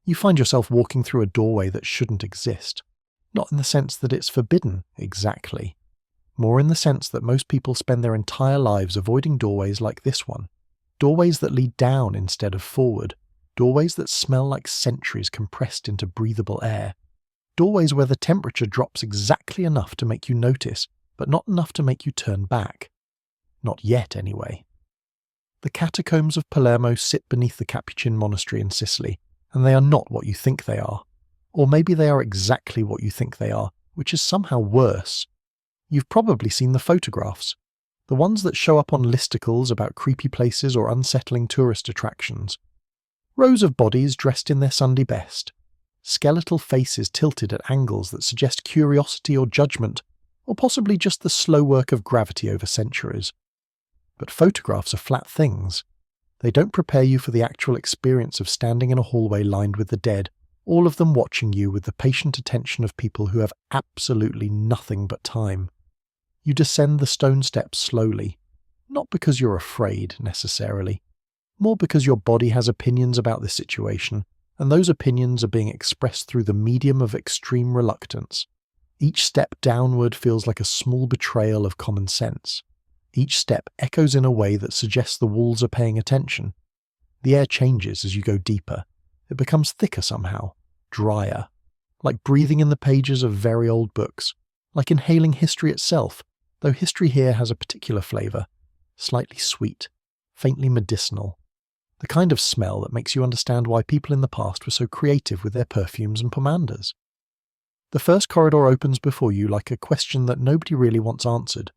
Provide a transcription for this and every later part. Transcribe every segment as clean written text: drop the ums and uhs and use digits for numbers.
You find yourself walking through a doorway that shouldn't exist. Not in the sense that it's forbidden, exactly. More in the sense that most people spend their entire lives avoiding doorways like this one. Doorways that lead down instead of forward. Doorways that smell like centuries compressed into breathable air. Doorways where the temperature drops exactly enough to make you notice, but not enough to make you turn back. Not yet, anyway. The Catacombs of Palermo sit beneath the Capuchin monastery in Sicily, and they are not what you think they are. Or maybe they are exactly what you think they are, which is somehow worse. You've probably seen the photographs. The ones that show up on listicles about creepy places or unsettling tourist attractions. Rows of bodies dressed in their Sunday best. Skeletal faces tilted at angles that suggest curiosity or judgment, or possibly just the slow work of gravity over centuries. But photographs are flat things. They don't prepare you for the actual experience of standing in a hallway lined with the dead, all of them watching you with the patient attention of people who have absolutely nothing but time. You descend the stone steps slowly, not because you're afraid, necessarily, more because your body has opinions about the situation, and those opinions are being expressed through the medium of extreme reluctance. Each step downward feels like a small betrayal of common sense. Each step echoes in a way that suggests the walls are paying attention. The air changes as you go deeper. It becomes thicker somehow, drier, like breathing in the pages of very old books, like inhaling history itself, though history here has a particular flavour, slightly sweet, faintly medicinal, the kind of smell that makes you understand why people in the past were so creative with their perfumes and pomanders. The first corridor opens before you like a question that nobody really wants answered.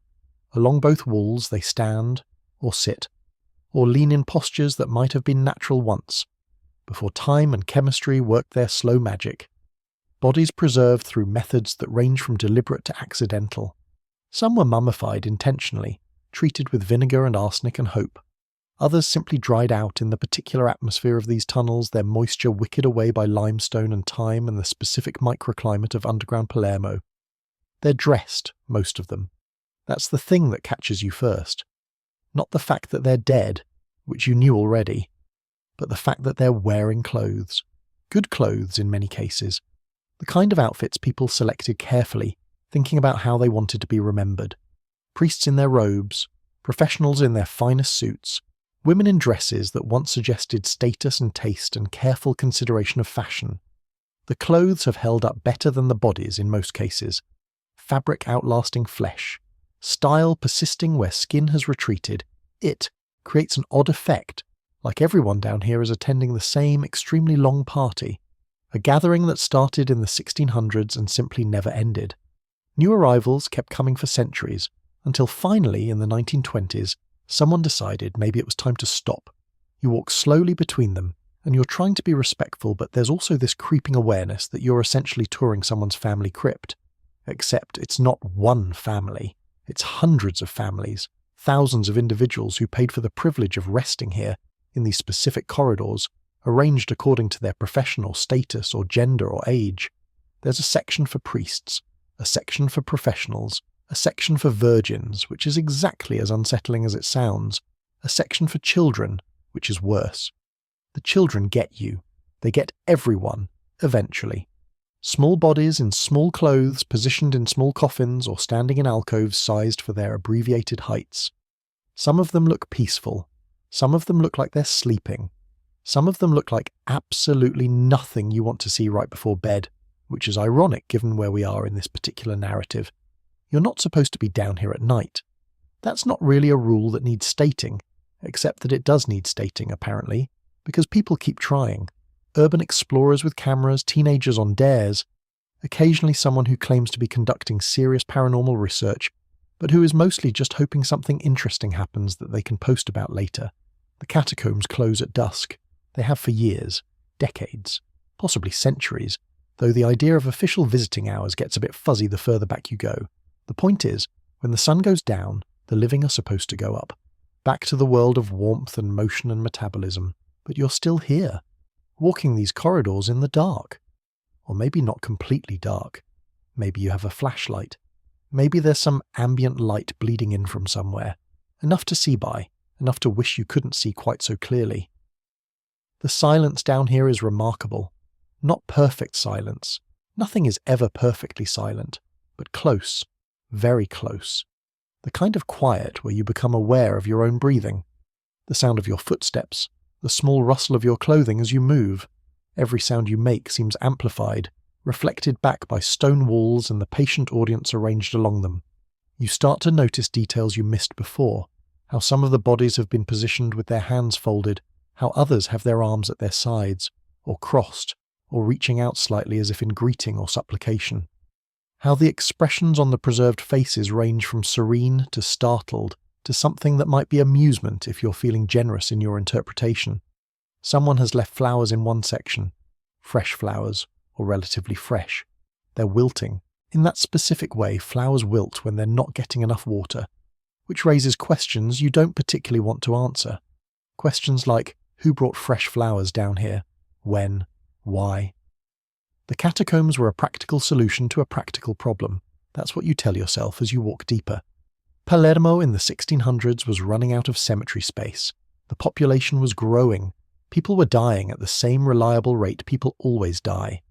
Along both walls they stand, or sit, or lean in postures that might have been natural once, before time and chemistry worked their slow magic. Bodies preserved through methods that range from deliberate to accidental. Some were mummified intentionally, treated with vinegar and arsenic and hope. Others simply dried out in the particular atmosphere of these tunnels, their moisture wicked away by limestone and time and the specific microclimate of underground Palermo. They're dressed, most of them. That's the thing that catches you first. Not the fact that they're dead, which you knew already, but the fact that they're wearing clothes. Good clothes in many cases. The kind of outfits people selected carefully, thinking about how they wanted to be remembered. Priests in their robes, professionals in their finest suits, women in dresses that once suggested status and taste and careful consideration of fashion. The clothes have held up better than the bodies in most cases. Fabric outlasting flesh. Style persisting where skin has retreated. It creates an odd effect, like everyone down here is attending the same extremely long party. A gathering that started in the 1600s and simply never ended. New arrivals kept coming for centuries, until finally in the 1920s, someone decided maybe it was time to stop. You walk slowly between them, and you're trying to be respectful, but there's also this creeping awareness that you're essentially touring someone's family crypt. Except it's not one family. It's hundreds of families, thousands of individuals who paid for the privilege of resting here, in these specific corridors, arranged according to their professional status or gender or age. There's a section for priests, a section for professionals, a section for virgins, which is exactly as unsettling as it sounds, a section for children, which is worse. The children get you. They get everyone, eventually. Small bodies in small clothes positioned in small coffins or standing in alcoves sized for their abbreviated heights. Some of them look peaceful. Some of them look like they're sleeping. Some of them look like absolutely nothing you want to see right before bed, which is ironic given where we are in this particular narrative. You're not supposed to be down here at night. That's not really a rule that needs stating, except that it does need stating, apparently, because people keep trying. Urban explorers with cameras, teenagers on dares, occasionally someone who claims to be conducting serious paranormal research, but who is mostly just hoping something interesting happens that they can post about later. The catacombs close at dusk. They have for years, decades, possibly centuries, though the idea of official visiting hours gets a bit fuzzy the further back you go. The point is, when the sun goes down, the living are supposed to go up, back to the world of warmth and motion and metabolism, but you're still here, walking these corridors in the dark. Or maybe not completely dark. Maybe you have a flashlight. Maybe there's some ambient light bleeding in from somewhere, enough to see by, enough to wish you couldn't see quite so clearly. The silence down here is remarkable. Not perfect silence. Nothing is ever perfectly silent, but close, very close. The kind of quiet where you become aware of your own breathing, the sound of your footsteps, the small rustle of your clothing as you move. Every sound you make seems amplified, reflected back by stone walls and the patient audience arranged along them. You start to notice details you missed before, how some of the bodies have been positioned with their hands folded, how others have their arms at their sides, or crossed, or reaching out slightly as if in greeting or supplication. How the expressions on the preserved faces range from serene to startled to something that might be amusement if you're feeling generous in your interpretation. Someone has left flowers in one section, fresh flowers, or relatively fresh. They're wilting. In that specific way, flowers wilt when they're not getting enough water, which raises questions you don't particularly want to answer. Questions like, who brought fresh flowers down here? When? Why? The catacombs were a practical solution to a practical problem. That's what you tell yourself as you walk deeper. Palermo in the 1600s was running out of cemetery space. The population was growing. People were dying at the same reliable rate people always die.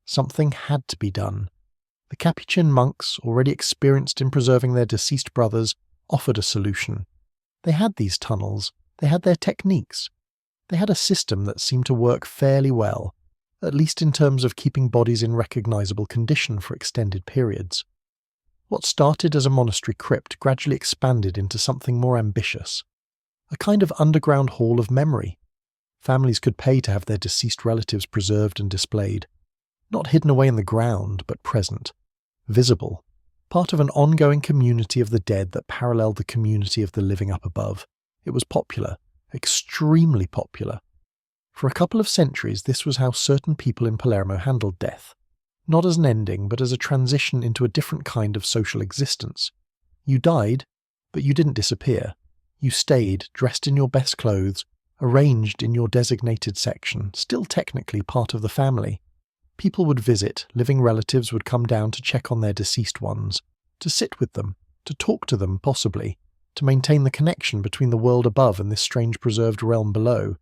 Something had to be done. The Capuchin monks, already experienced in preserving their deceased brothers, offered a solution. They had these tunnels. They had their techniques. They had a system that seemed to work fairly well, at least in terms of keeping bodies in recognizable condition for extended periods. What started as a monastery crypt gradually expanded into something more ambitious, a kind of underground hall of memory. Families could pay to have their deceased relatives preserved and displayed, not hidden away in the ground, but present, visible, part of an ongoing community of the dead that paralleled the community of the living up above. It was popular, extremely popular. For a couple of centuries, this was how certain people in Palermo handled death. Not as an ending, but as a transition into a different kind of social existence. You died, but you didn't disappear. You stayed, dressed in your best clothes, arranged in your designated section, still technically part of the family. People would visit, living relatives would come down to check on their deceased ones, to sit with them, to talk to them possibly, to maintain the connection between the world above and this strange preserved realm below.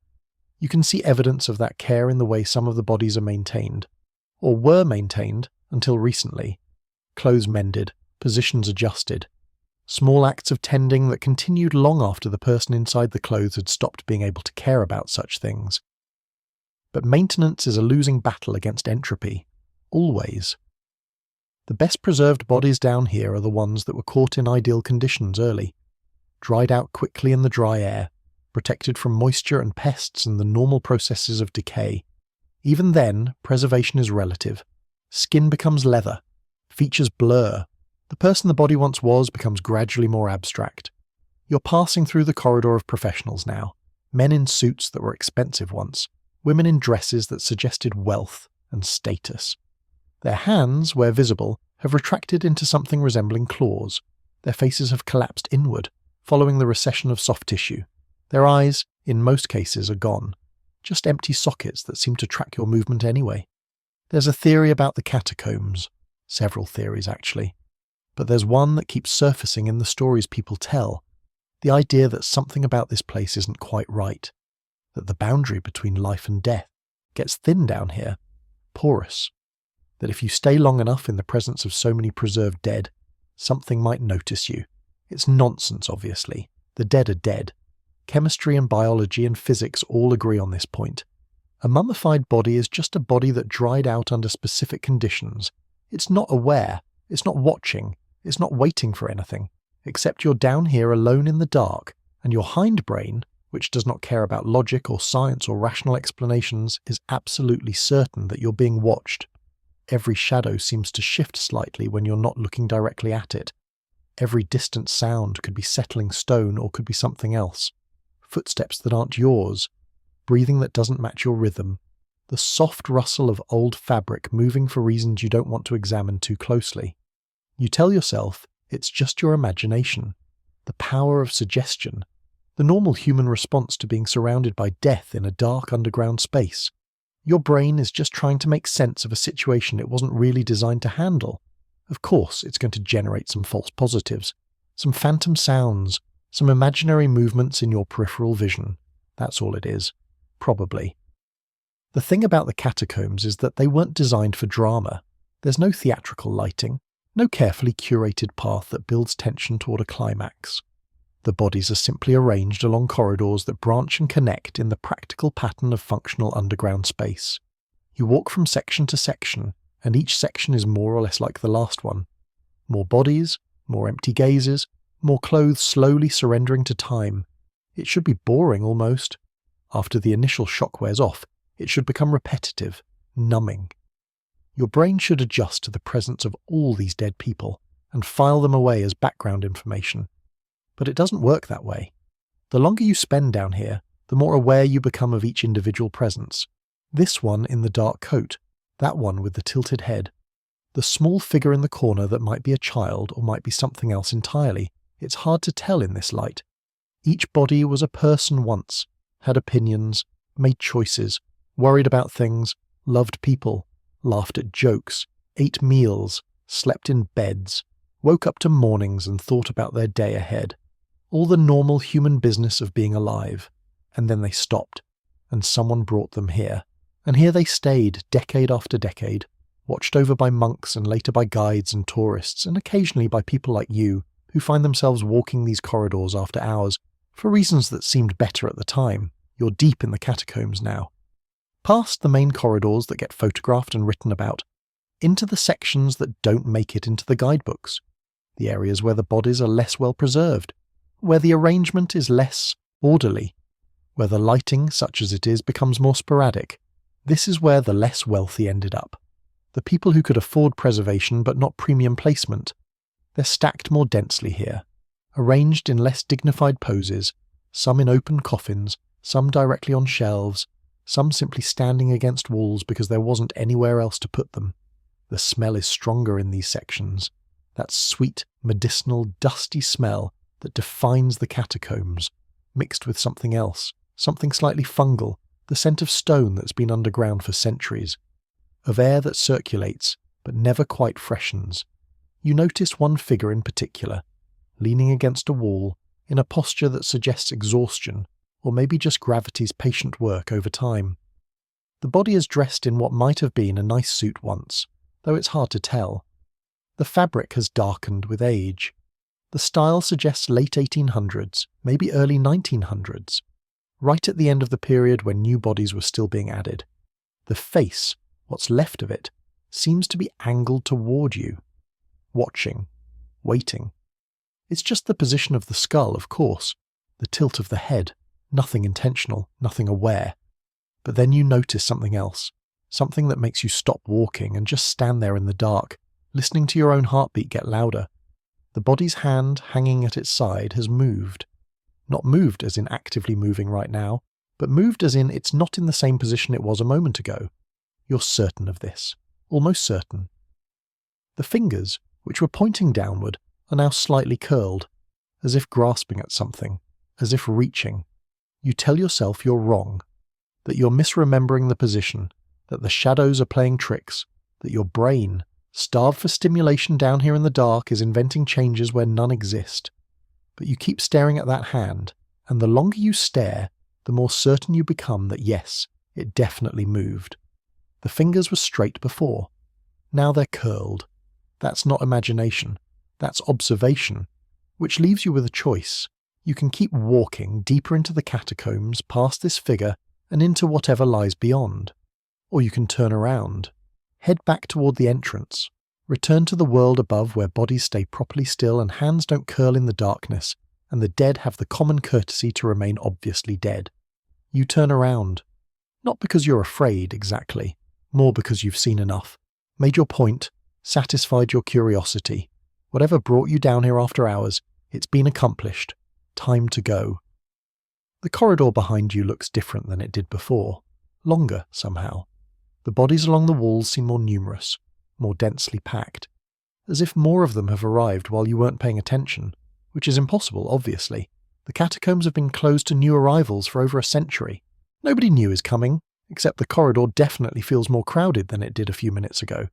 You can see evidence of that care in the way some of the bodies are maintained, or were maintained until recently. Clothes mended, positions adjusted. Small acts of tending that continued long after the person inside the clothes had stopped being able to care about such things. But maintenance is a losing battle against entropy. Always. The best preserved bodies down here are the ones that were caught in ideal conditions early, dried out quickly in the dry air, protected from moisture and pests and the normal processes of decay. Even then, preservation is relative. Skin becomes leather. Features blur. The person the body once was becomes gradually more abstract. You're passing through the corridor of professionals now. Men in suits that were expensive once. Women in dresses that suggested wealth and status. Their hands, where visible, have retracted into something resembling claws. Their faces have collapsed inward, following the recession of soft tissue. Their eyes, in most cases, are gone. Just empty sockets that seem to track your movement anyway. There's a theory about the catacombs. Several theories, actually. But there's one that keeps surfacing in the stories people tell. The idea that something about this place isn't quite right. That the boundary between life and death gets thin down here, porous. That if you stay long enough in the presence of so many preserved dead, something might notice you. It's nonsense, obviously. The dead are dead. Chemistry and biology and physics all agree on this point. A mummified body is just a body that dried out under specific conditions. It's not aware. It's not watching. It's not waiting for anything. Except you're down here alone in the dark, and your hindbrain, which does not care about logic or science or rational explanations, is absolutely certain that you're being watched. Every shadow seems to shift slightly when you're not looking directly at it. Every distant sound could be settling stone or could be something else. Footsteps that aren't yours, breathing that doesn't match your rhythm, the soft rustle of old fabric moving for reasons you don't want to examine too closely. You tell yourself it's just your imagination, the power of suggestion, the normal human response to being surrounded by death in a dark underground space. Your brain is just trying to make sense of a situation it wasn't really designed to handle. Of course, it's going to generate some false positives, some phantom sounds, some imaginary movements in your peripheral vision. That's all it is. Probably. The thing about the catacombs is that they weren't designed for drama. There's no theatrical lighting, no carefully curated path that builds tension toward a climax. The bodies are simply arranged along corridors that branch and connect in the practical pattern of functional underground space. You walk from section to section, and each section is more or less like the last one. More bodies, more empty gazes, more clothes slowly surrendering to time. It should be boring almost. After the initial shock wears off, it should become repetitive, numbing. Your brain should adjust to the presence of all these dead people and file them away as background information. But it doesn't work that way. The longer you spend down here, the more aware you become of each individual presence. This one in the dark coat, that one with the tilted head. The small figure in the corner that might be a child or might be something else entirely. It's hard to tell in this light. Each body was a person once, had opinions, made choices, worried about things, loved people, laughed at jokes, ate meals, slept in beds, woke up to mornings and thought about their day ahead. All the normal human business of being alive. And then they stopped, and someone brought them here. And here they stayed, decade after decade, watched over by monks and later by guides and tourists, and occasionally by people like you, who find themselves walking these corridors after hours, for reasons that seemed better at the time. You're deep in the catacombs now. Past the main corridors that get photographed and written about, into the sections that don't make it into the guidebooks, the areas where the bodies are less well preserved, where the arrangement is less orderly, where the lighting, such as it is, becomes more sporadic. This is where the less wealthy ended up. The people who could afford preservation but not premium placement. They're stacked more densely here, arranged in less dignified poses, some in open coffins, some directly on shelves, some simply standing against walls because there wasn't anywhere else to put them. The smell is stronger in these sections. That sweet, medicinal, dusty smell that defines the catacombs, mixed with something else, something slightly fungal, the scent of stone that's been underground for centuries, of air that circulates but never quite freshens. You notice one figure in particular, leaning against a wall, in a posture that suggests exhaustion, or maybe just gravity's patient work over time. The body is dressed in what might have been a nice suit once, though it's hard to tell. The fabric has darkened with age. The style suggests late 1800s, maybe early 1900s, right at the end of the period when new bodies were still being added. The face, what's left of it, seems to be angled toward you, watching, waiting. It's just the position of the skull, of course, the tilt of the head, nothing intentional, nothing aware. But then you notice something else, something that makes you stop walking and just stand there in the dark, listening to your own heartbeat get louder. The body's hand hanging at its side has moved. Not moved as in actively moving right now, but moved as in it's not in the same position it was a moment ago. You're certain of this, almost certain. The fingers, which were pointing downward, are now slightly curled, as if grasping at something, as if reaching. You tell yourself you're wrong, that you're misremembering the position, that the shadows are playing tricks, that your brain, starved for stimulation down here in the dark, is inventing changes where none exist. But you keep staring at that hand, and the longer you stare, the more certain you become that yes, it definitely moved. The fingers were straight before. Now they're curled. That's not imagination. That's observation, which leaves you with a choice. You can keep walking deeper into the catacombs, past this figure, and into whatever lies beyond. Or you can turn around, head back toward the entrance, return to the world above where bodies stay properly still and hands don't curl in the darkness, and the dead have the common courtesy to remain obviously dead. You turn around. Not because you're afraid, exactly, more because you've seen enough, made your point, satisfied your curiosity. Whatever brought you down here after hours, it's been accomplished. Time to go. The corridor behind you looks different than it did before. Longer, somehow. The bodies along the walls seem more numerous, more densely packed, as if more of them have arrived while you weren't paying attention, which is impossible, obviously. The catacombs have been closed to new arrivals for over a century. Nobody new is coming, except the corridor definitely feels more crowded than it did a few minutes ago.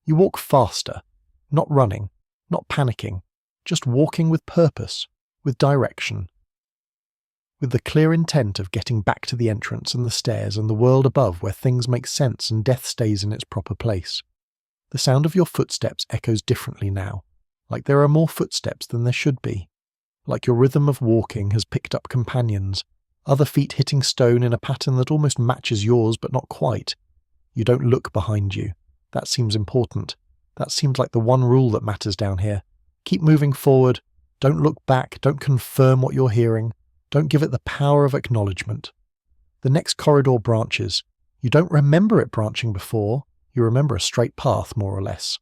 You walk faster, not running, not panicking, just walking with purpose, with direction. with the clear intent of getting back to the entrance and the stairs and the world above where things make sense and death stays in its proper place. The sound of your footsteps echoes differently now, like there are more footsteps than there should be, like your rhythm of walking has picked up companions, other feet hitting stone in a pattern that almost matches yours but not quite. You don't look behind you. That seems important. That seems like the one rule that matters down here. Keep moving forward. Don't look back. Don't confirm what you're hearing. Don't give it the power of acknowledgement. The next corridor branches. You don't remember it branching before. You remember a straight path, more or less.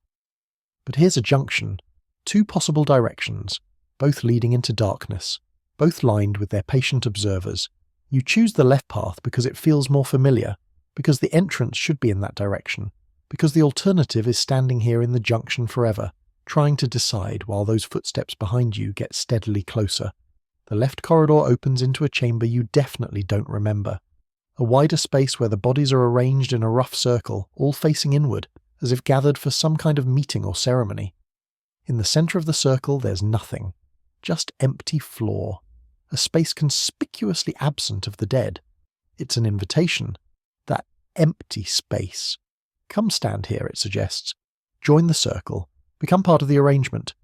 But here's a junction. Two possible directions, both leading into darkness, both lined with their patient observers. You choose the left path because it feels more familiar, because the entrance should be in that direction, because the alternative is standing here in the junction forever, trying to decide while those footsteps behind you get steadily closer. The left corridor opens into a chamber you definitely don't remember. A wider space where the bodies are arranged in a rough circle, all facing inward, as if gathered for some kind of meeting or ceremony. In the centre of the circle there's nothing, just empty floor, a space conspicuously absent of the dead. It's an invitation. That empty space. Come stand here, it suggests. Join the circle. Become part of the arrangement.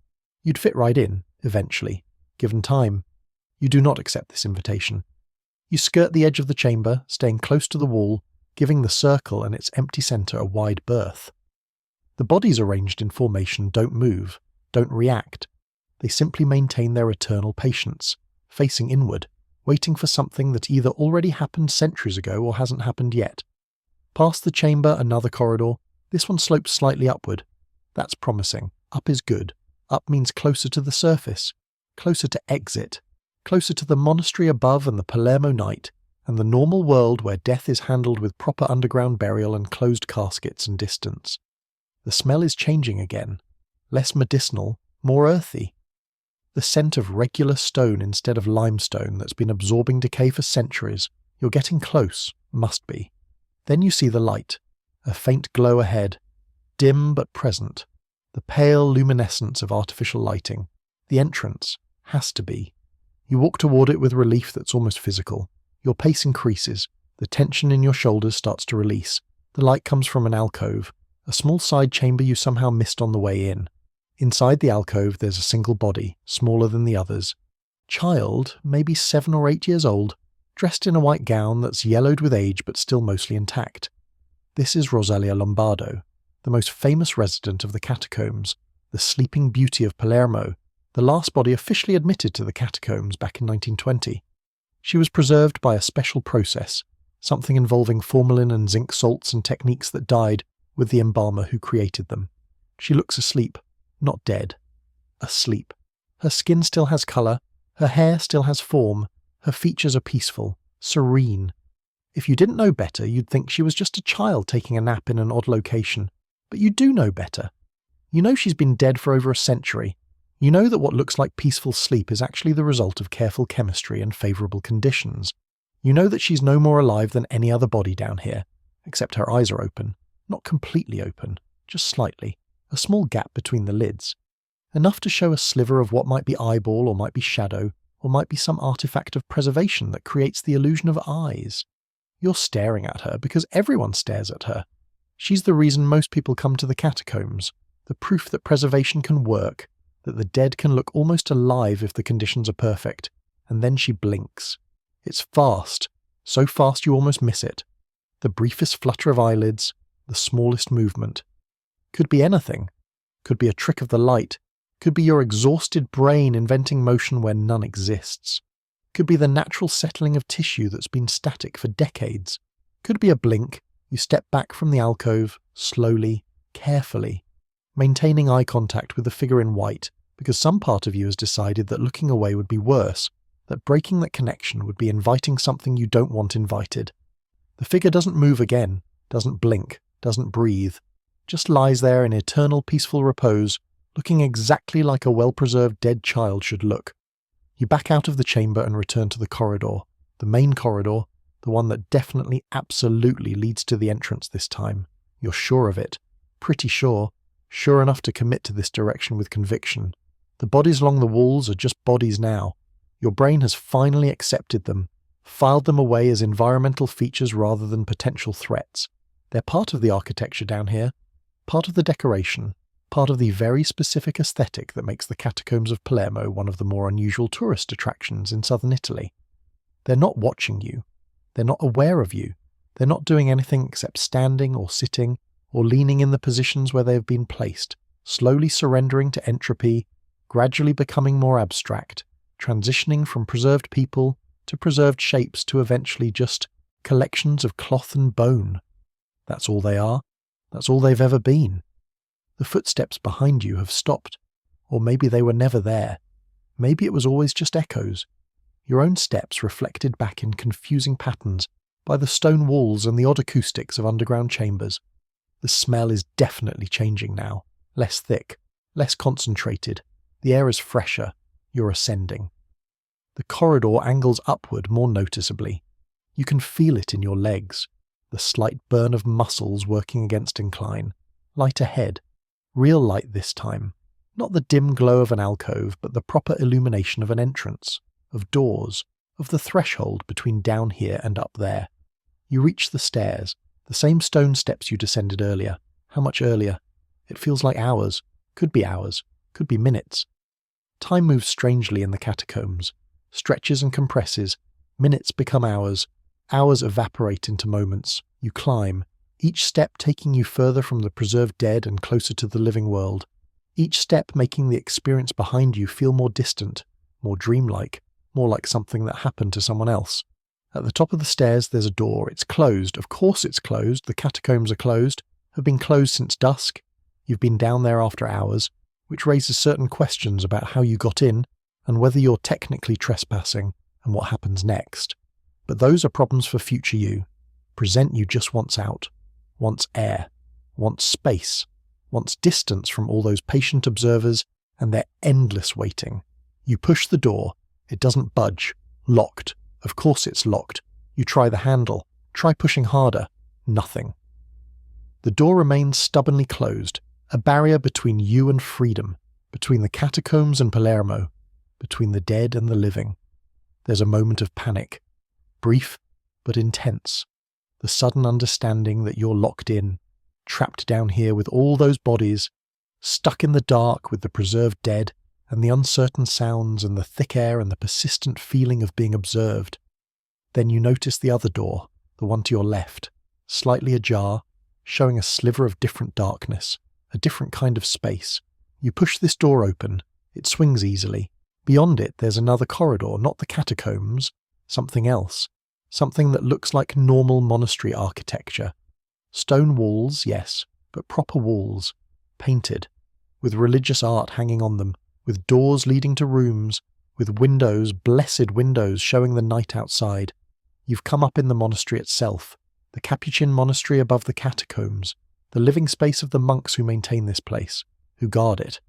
You'd fit right in, eventually, given time. You do not accept this invitation. You skirt the edge of the chamber, staying close to the wall, giving the circle and its empty centre a wide berth. The bodies arranged in formation don't move, don't react. They simply maintain their eternal patience, facing inward, waiting for something that either already happened centuries ago or hasn't happened yet. Past the chamber, another corridor. This one slopes slightly upward. That's promising. Up is good. Up means closer to the surface, closer to exit, closer to the monastery above and the Palermo night, and the normal world where death is handled with proper underground burial and closed caskets and distance. The smell is changing again. Less medicinal, more earthy. The scent of regular stone instead of limestone that's been absorbing decay for centuries. You're getting close, must be. Then you see the light, a faint glow ahead, dim but present, the pale luminescence of artificial lighting. The entrance has to be. You walk toward it with relief that's almost physical. Your pace increases, the tension in your shoulders starts to release. The light comes from an alcove, a small side chamber you somehow missed on the way in. Inside the alcove there's a single body, smaller than the others. Child, maybe 7 or 8 years old, dressed in a white gown that's yellowed with age but still mostly intact. This is Rosalia Lombardo, the most famous resident of the catacombs, the sleeping beauty of Palermo, the last body officially admitted to the catacombs back in 1920. She was preserved by a special process, something involving formalin and zinc salts and techniques that died with the embalmer who created them. She looks asleep, not dead. Asleep. Her skin still has colour, her hair still has form, her features are peaceful, serene. If you didn't know better, you'd think she was just a child taking a nap in an odd location. But you do know better. You know she's been dead for over a century. You know that what looks like peaceful sleep is actually the result of careful chemistry and favourable conditions. You know that she's no more alive than any other body down here, except her eyes are open. Not completely open, just slightly. A small gap between the lids. Enough to show a sliver of what might be eyeball or might be shadow, or might be some artifact of preservation that creates the illusion of eyes. You're staring at her because everyone stares at her. She's the reason most people come to the catacombs, the proof that preservation can work, that the dead can look almost alive if the conditions are perfect, and then she blinks. It's fast, so fast you almost miss it. The briefest flutter of eyelids, the smallest movement. Could be anything. Could be a trick of the light. Could be your exhausted brain inventing motion where none exists. Could be the natural settling of tissue that's been static for decades. Could be a blink. You step back from the alcove, slowly, carefully, maintaining eye contact with the figure in white, because some part of you has decided that looking away would be worse, that breaking that connection would be inviting something you don't want invited. The figure doesn't move again, doesn't blink, doesn't breathe, just lies there in eternal peaceful repose, looking exactly like a well-preserved dead child should look. You back out of the chamber and return to the corridor, the main corridor, the one that definitely, absolutely leads to the entrance this time. You're sure of it. Pretty sure. Sure enough to commit to this direction with conviction. The bodies along the walls are just bodies now. Your brain has finally accepted them, filed them away as environmental features rather than potential threats. They're part of the architecture down here, part of the decoration, part of the very specific aesthetic that makes the Catacombs of Palermo one of the more unusual tourist attractions in southern Italy. They're not watching you. They're not aware of you. They're not doing anything except standing or sitting or leaning in the positions where they have been placed, slowly surrendering to entropy, gradually becoming more abstract, transitioning from preserved people to preserved shapes to eventually just collections of cloth and bone. That's all they are. That's all they've ever been. The footsteps behind you have stopped, or maybe they were never there. Maybe it was always just echoes. Your own steps reflected back in confusing patterns by the stone walls and the odd acoustics of underground chambers. The smell is definitely changing now. Less thick, less concentrated. The air is fresher. You're ascending. The corridor angles upward more noticeably. You can feel it in your legs. The slight burn of muscles working against incline. Light ahead. Real light this time. Not the dim glow of an alcove, but the proper illumination of an entrance, of doors, of the threshold between down here and up there. You reach the stairs, the same stone steps you descended earlier. How much earlier? It feels like hours. Could be minutes. Time moves strangely in the catacombs. Stretches and compresses. Minutes become hours. Hours evaporate into moments. You climb, each step taking you further from the preserved dead and closer to the living world. Each step making the experience behind you feel more distant, more dreamlike, more like something that happened to someone else. At the top of the stairs there's a door. It's closed. Of course it's closed. The catacombs are closed. Have been closed since dusk. You've been down there after hours, which raises certain questions about how you got in and whether you're technically trespassing and what happens next. But those are problems for future you. Present you just wants out, wants air, wants space, wants distance from all those patient observers and their endless waiting. You push the door. It doesn't budge. Locked. Of course it's locked. You try the handle. Try pushing harder. Nothing. The door remains stubbornly closed, a barrier between you and freedom, between the catacombs and Palermo, between the dead and the living. There's a moment of panic. Brief, but intense. The sudden understanding that you're locked in, trapped down here with all those bodies, stuck in the dark with the preserved dead, and the uncertain sounds and the thick air and the persistent feeling of being observed. Then you notice the other door, the one to your left, slightly ajar, showing a sliver of different darkness, a different kind of space. You push this door open. It swings easily. Beyond it there's another corridor, not the catacombs, something else. Something that looks like normal monastery architecture. Stone walls, yes, but proper walls. Painted. With religious art hanging on them. With doors leading to rooms. With windows, blessed windows showing the night outside. You've come up in the monastery itself. The Capuchin monastery above the catacombs. The living space of the monks who maintain this place. Who guard it.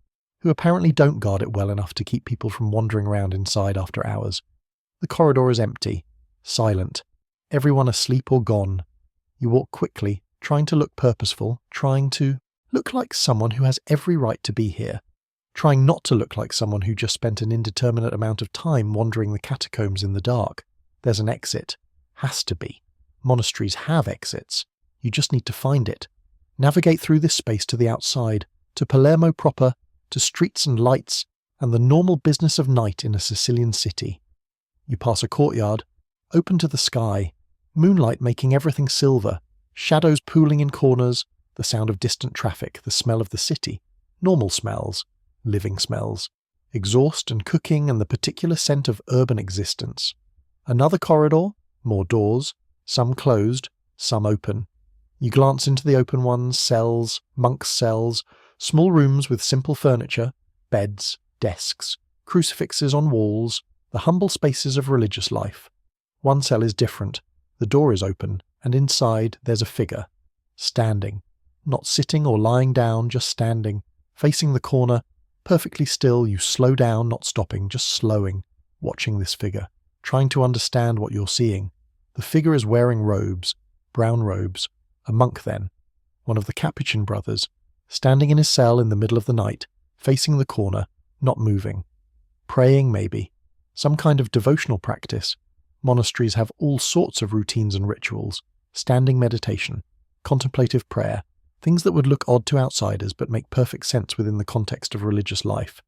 Who apparently don't guard it well enough to keep people from wandering around inside after hours. The corridor is empty. Silent. Everyone asleep or gone. You walk quickly, trying to look purposeful, trying to look like someone who has every right to be here. Trying not to look like someone who just spent an indeterminate amount of time wandering the catacombs in the dark. There's an exit. Has to be. Monasteries have exits. You just need to find it. Navigate through this space to the outside, to Palermo proper, to streets and lights, and the normal business of night in a Sicilian city. You pass a courtyard, open to the sky, moonlight making everything silver, shadows pooling in corners, the sound of distant traffic, the smell of the city, normal smells, living smells, exhaust and cooking and the particular scent of urban existence. Another corridor, more doors, some closed, some open. You glance into the open ones, cells, monks' cells, small rooms with simple furniture, beds, desks, crucifixes on walls, the humble spaces of religious life. One cell is different. The door is open, and inside there's a figure. Standing. Not sitting or lying down, just standing. Facing the corner. Perfectly still, you slow down, not stopping, just slowing. Watching this figure. Trying to understand what you're seeing. The figure is wearing robes. Brown robes. A monk then. One of the Capuchin brothers. Standing in his cell in the middle of the night. Facing the corner. Not moving. Praying maybe. some kind of devotional practice. Monasteries have all sorts of routines and rituals, standing meditation, contemplative prayer, things that would look odd to outsiders but make perfect sense within the context of religious life.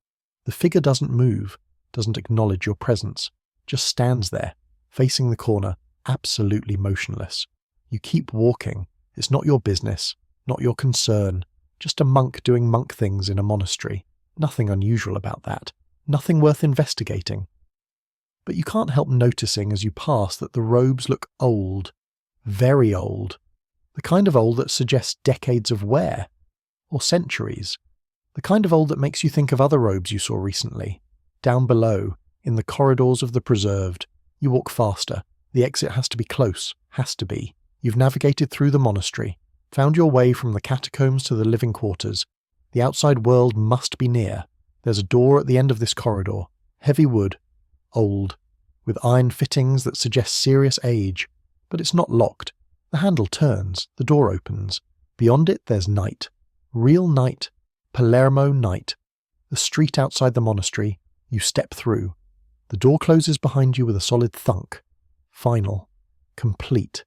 The figure doesn't move, doesn't acknowledge your presence, just stands there, facing the corner, absolutely motionless. You keep walking. It's not your business, not your concern, just a monk doing monk things in a monastery. Nothing unusual about that. Nothing worth investigating. But you can't help noticing as you pass that the robes look old, very old. The kind of old that suggests decades of wear, or centuries. The kind of old that makes you think of other robes you saw recently. Down below, in the corridors of the preserved, you walk faster. The exit has to be close, has to be. You've navigated through the monastery, found your way from the catacombs to the living quarters. The outside world must be near. There's a door at the end of this corridor, heavy wood, old, with iron fittings that suggest serious age, but it's not locked. The handle turns, the door opens. Beyond it there's night. Real night. Palermo night. The street outside the monastery, you step through. The door closes behind you with a solid thunk. Final. Complete.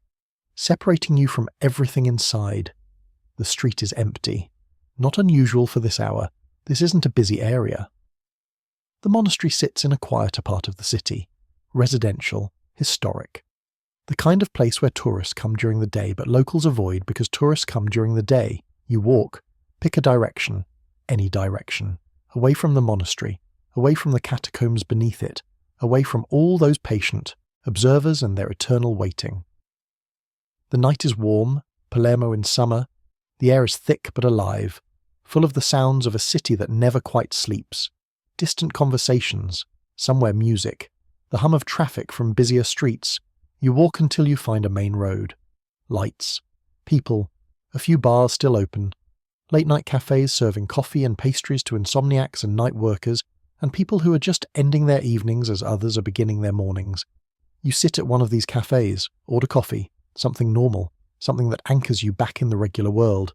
Separating you from everything inside. The street is empty. Not unusual for this hour. This isn't a busy area. The monastery sits in a quieter part of the city. Residential. Historic. The kind of place where tourists come during the day but locals avoid because tourists come during the day. You walk. Pick a direction. Any direction. Away from the monastery. Away from the catacombs beneath it. Away from all those patient observers and their eternal waiting. The night is warm, Palermo in summer. The air is thick but alive, full of the sounds of a city that never quite sleeps. Distant conversations, somewhere music, the hum of traffic from busier streets. You walk until you find a main road. Lights, people, a few bars still open, late-night cafes serving coffee and pastries to insomniacs and night workers, and people who are just ending their evenings as others are beginning their mornings. You sit at one of these cafes, order coffee, something normal, something that anchors you back in the regular world.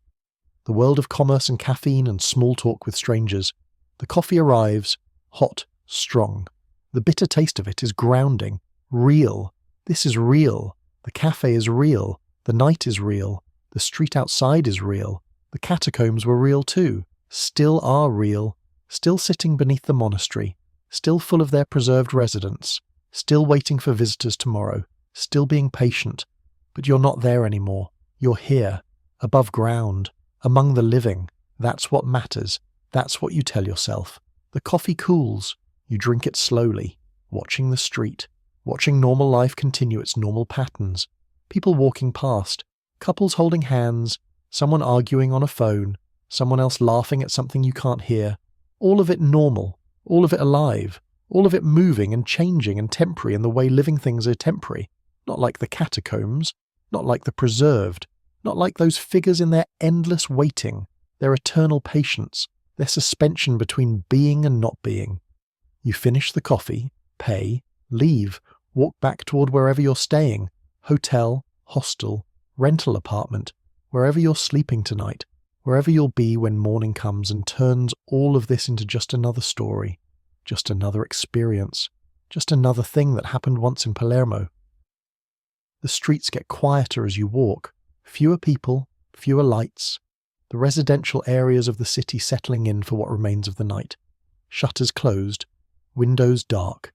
The world of commerce and caffeine and small talk with strangers. The coffee arrives, hot, strong. The bitter taste of it is grounding, real. This is real. The cafe is real. The night is real. The street outside is real. The catacombs were real too. Still are real. Still sitting beneath the monastery. Still full of their preserved residents. Still waiting for visitors tomorrow. Still being patient. But you're not there anymore. You're here. Above ground. Among the living. That's what matters. That's what you tell yourself. The coffee cools. You drink it slowly. Watching the street. Watching normal life continue its normal patterns. People walking past. Couples holding hands. Someone arguing on a phone. Someone else laughing at something you can't hear. All of it normal. All of it alive. All of it moving and changing and temporary in the way living things are temporary. Not like the catacombs. Not like the preserved. Not like those figures in their endless waiting. Their eternal patience. Their suspension between being and not being. You finish the coffee. Pay. Leave. Walk back toward wherever you're staying. Hotel. Hostel. Rental apartment. Wherever you're sleeping tonight. Wherever you'll be when morning comes and turns all of this into just another story. Just another experience. Just another thing that happened once in Palermo. The streets get quieter as you walk. Fewer people, fewer lights. The residential areas of the city settling in for what remains of the night. Shutters closed. Windows dark.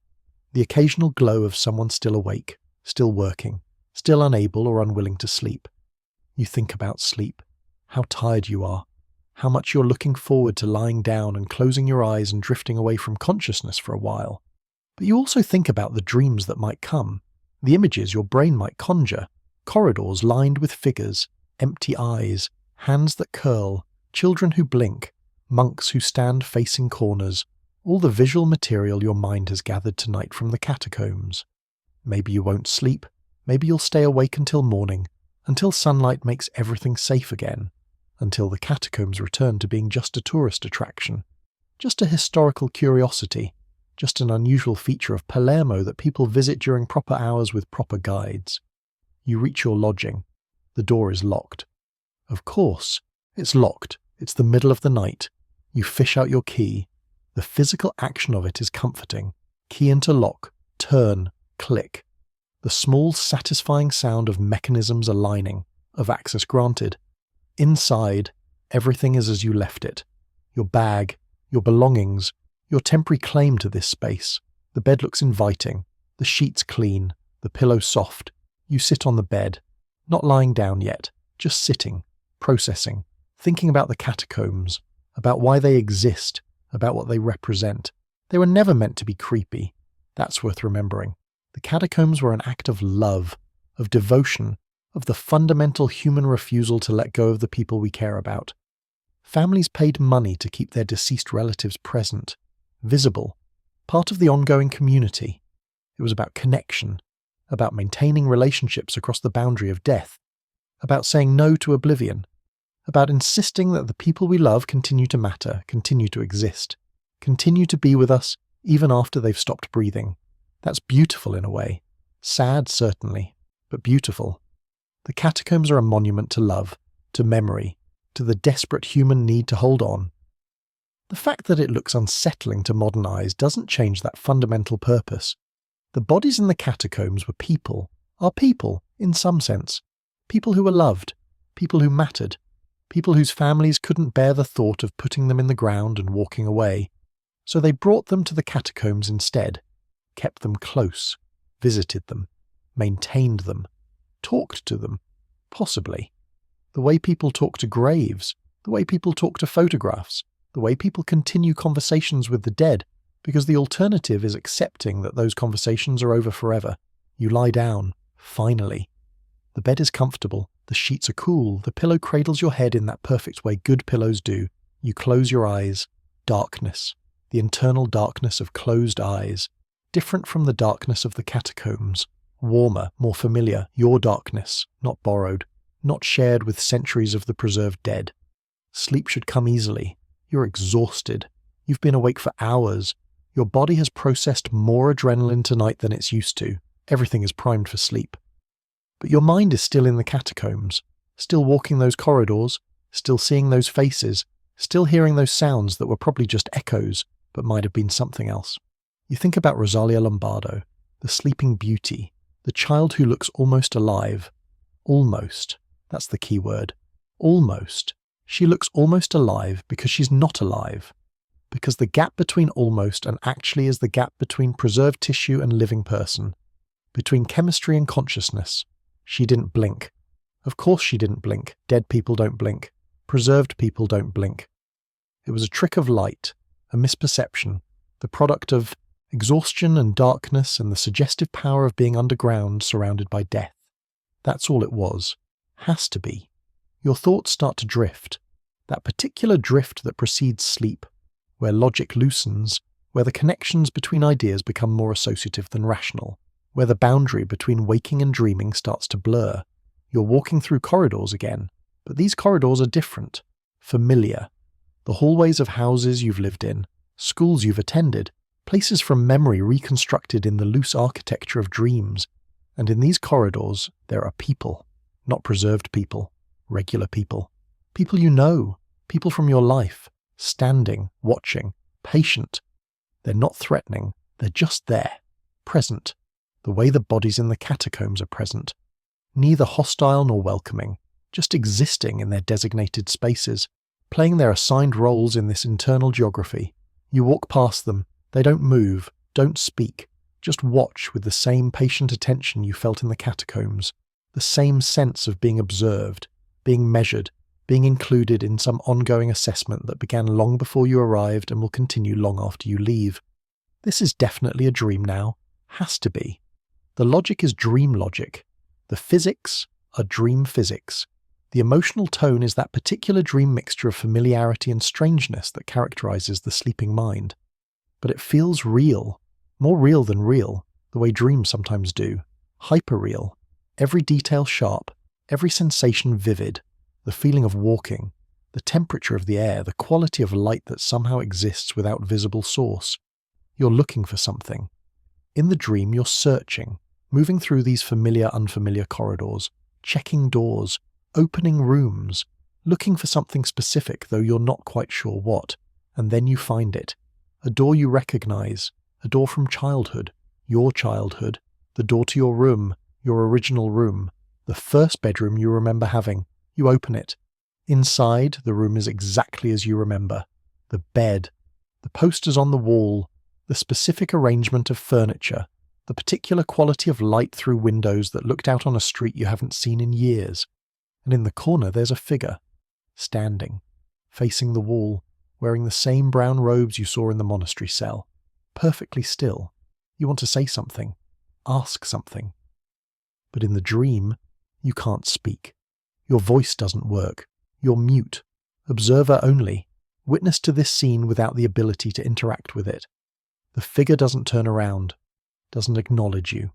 The occasional glow of someone still awake, still working, still unable or unwilling to sleep. You think about sleep. How tired you are. How much you're looking forward to lying down and closing your eyes and drifting away from consciousness for a while. But you also think about the dreams that might come, the images your brain might conjure, corridors lined with figures, empty eyes, hands that curl, children who blink, monks who stand facing corners, all the visual material your mind has gathered tonight from the catacombs. Maybe you won't sleep, maybe you'll stay awake until morning, until sunlight makes everything safe again, until the catacombs return to being just a tourist attraction, just a historical curiosity, just an unusual feature of Palermo that people visit during proper hours with proper guides. You reach your lodging. The door is locked. Of course, it's locked. It's the middle of the night. You fish out your key. The physical action of it is comforting. Key into lock, turn, click. The small, satisfying sound of mechanisms aligning, of access granted. Inside, everything is as you left it. Your bag, your belongings, your temporary claim to this space. The bed looks inviting, the sheets clean, the pillow soft. You sit on the bed, not lying down yet, just sitting, processing, thinking about the catacombs, about why they exist, about what they represent. They were never meant to be creepy. That's worth remembering. The catacombs were an act of love, of devotion, of the fundamental human refusal to let go of the people we care about. Families paid money to keep their deceased relatives present, visible, part of the ongoing community. It was about connection, about maintaining relationships across the boundary of death, about saying no to oblivion, about insisting that the people we love continue to matter, continue to exist, continue to be with us even after they've stopped breathing. That's beautiful in a way. Sad, certainly, but beautiful. The catacombs are a monument to love, to memory, to the desperate human need to hold on. The fact that it looks unsettling to modern eyes doesn't change that fundamental purpose. The bodies in the catacombs were people, are people, in some sense. People who were loved, people who mattered, people whose families couldn't bear the thought of putting them in the ground and walking away. So they brought them to the catacombs instead, kept them close, visited them, maintained them, talked to them, possibly. The way people talk to graves, the way people talk to photographs, the way people continue conversations with the dead, because the alternative is accepting that those conversations are over forever. You lie down, finally. The bed is comfortable, the sheets are cool, the pillow cradles your head in that perfect way good pillows do. You close your eyes. Darkness. The internal darkness of closed eyes. Different from the darkness of the catacombs. Warmer, more familiar, your darkness, not borrowed, not shared with centuries of the preserved dead. Sleep should come easily. You're exhausted. You've been awake for hours. Your body has processed more adrenaline tonight than it's used to. Everything is primed for sleep. But your mind is still in the catacombs, still walking those corridors, still seeing those faces, still hearing those sounds that were probably just echoes, but might have been something else. You think about Rosalia Lombardo, the sleeping beauty, the child who looks almost alive. Almost. That's the key word. Almost. She looks almost alive because she's not alive. Because the gap between almost and actually is the gap between preserved tissue and living person. Between chemistry and consciousness. She didn't blink. Of course she didn't blink. Dead people don't blink. Preserved people don't blink. It was a trick of light, a misperception, the product of exhaustion and darkness and the suggestive power of being underground surrounded by death. That's all it was. Has to be. Your thoughts start to drift. That particular drift that precedes sleep, where logic loosens, where the connections between ideas become more associative than rational, where the boundary between waking and dreaming starts to blur. You're walking through corridors again, but these corridors are different, familiar. The hallways of houses you've lived in, schools you've attended, places from memory reconstructed in the loose architecture of dreams. And in these corridors, there are people, not preserved people, regular people. People you know, people from your life, standing, watching, patient. They're not threatening, they're just there, present, the way the bodies in the catacombs are present. Neither hostile nor welcoming, just existing in their designated spaces, playing their assigned roles in this internal geography. You walk past them, they don't move, don't speak, just watch with the same patient attention you felt in the catacombs, the same sense of being observed, being measured, being included in some ongoing assessment that began long before you arrived and will continue long after you leave. This is definitely a dream now. Has to be. The logic is dream logic. The physics are dream physics. The emotional tone is that particular dream mixture of familiarity and strangeness that characterizes the sleeping mind. But it feels real. More real than real, the way dreams sometimes do. Hyper-real. Every detail sharp, every sensation vivid. The feeling of walking, the temperature of the air, the quality of light that somehow exists without visible source. You're looking for something. In the dream, you're searching, moving through these familiar, unfamiliar corridors, checking doors, opening rooms, looking for something specific, though you're not quite sure what, and then you find it. A door you recognize, A door from childhood, your childhood, the door to your room, your original room, the first bedroom you remember having. You open it. Inside, the room is exactly as you remember. The bed, the posters on the wall, the specific arrangement of furniture, the particular quality of light through windows that looked out on a street you haven't seen in years. And in the corner there's a figure, standing, facing the wall, wearing the same brown robes you saw in the monastery cell, perfectly still. You want to say something, ask something. But in the dream, you can't speak. Your voice doesn't work. You're mute, observer only, witness to this scene without the ability to interact with it. The figure doesn't turn around, doesn't acknowledge you,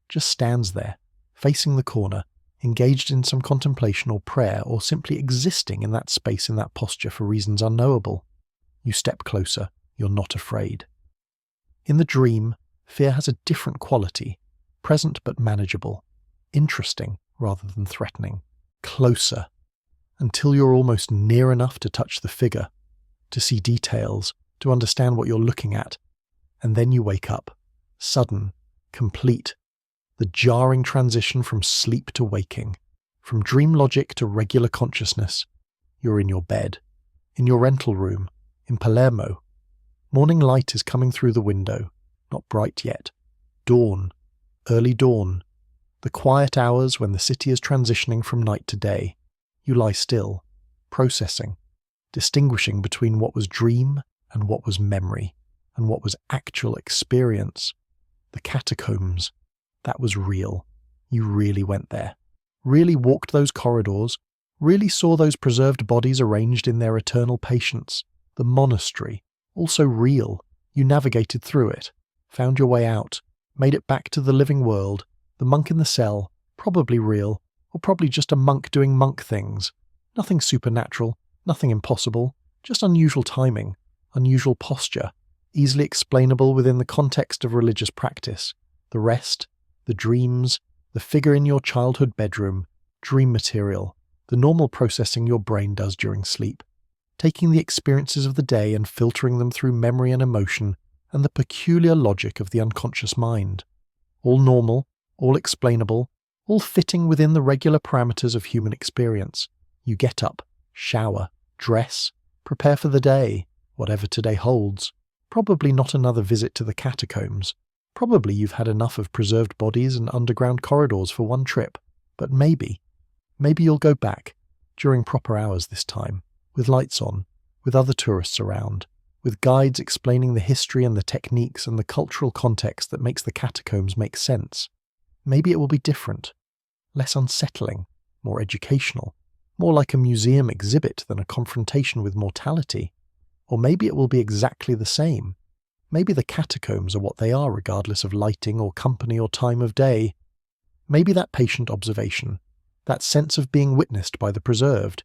just stands there, facing the corner, engaged in some contemplation or prayer, or simply existing in that space in that posture for reasons unknowable. You step closer, you're not afraid. In the dream, fear has a different quality, present but manageable, interesting rather than threatening, closer, until you're almost near enough to touch the figure, to see details, to understand what you're looking at, and then you wake up, sudden, complete, the jarring transition from sleep to waking, from dream logic to regular consciousness. You're in your bed, in your rental room, in Palermo. Morning light is coming through the window, not bright yet. Dawn, early dawn, the quiet hours when the city is transitioning from night to day. You lie still, processing, distinguishing between what was dream and what was memory, and what was actual experience. The catacombs, that was real. You really went there, really walked those corridors, really saw those preserved bodies arranged in their eternal patience. The monastery, also real. You navigated through it, found your way out, made it back to the living world. The monk in the cell, probably real, or probably just a monk doing monk things. Nothing supernatural, nothing impossible, just unusual timing, unusual posture, easily explainable within the context of religious practice. The rest, the dreams, the figure in your childhood bedroom, dream material, the normal processing your brain does during sleep, taking the experiences of the day and filtering them through memory and emotion and the peculiar logic of the unconscious mind. All normal, all explainable, all fitting within the regular parameters of human experience. You get up, shower, dress, prepare for the day, whatever today holds. Probably not another visit to the catacombs. Probably you've had enough of preserved bodies and underground corridors for one trip. But maybe you'll go back, during proper hours this time, with lights on, with other tourists around, with guides explaining the history and the techniques and the cultural context that makes the catacombs make sense. Maybe it will be different, less unsettling, more educational, more like a museum exhibit than a confrontation with mortality. Or maybe it will be exactly the same. Maybe the catacombs are what they are regardless of lighting or company or time of day. Maybe that patient observation, that sense of being witnessed by the preserved,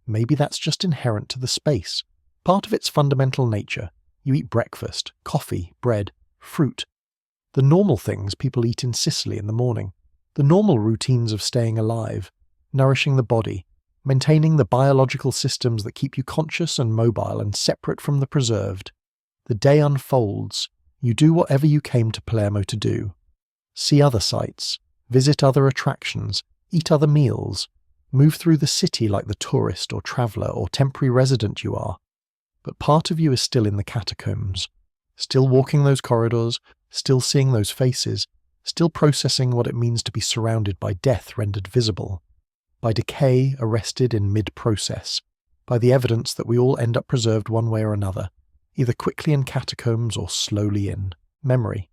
maybe that's just inherent to the space, part of its fundamental nature. You eat breakfast, coffee, bread, fruit. The normal things people eat in Sicily in the morning. The normal routines of staying alive, nourishing the body, maintaining the biological systems that keep you conscious and mobile and separate from the preserved. The day unfolds. You do whatever you came to Palermo to do. See other sights, visit other attractions, eat other meals, move through the city like the tourist or traveller or temporary resident you are. But part of you is still in the catacombs, still walking those corridors, still seeing those faces, still processing what it means to be surrounded by death rendered visible, by decay arrested in mid-process, by the evidence that we all end up preserved one way or another, either quickly in catacombs or slowly in memory,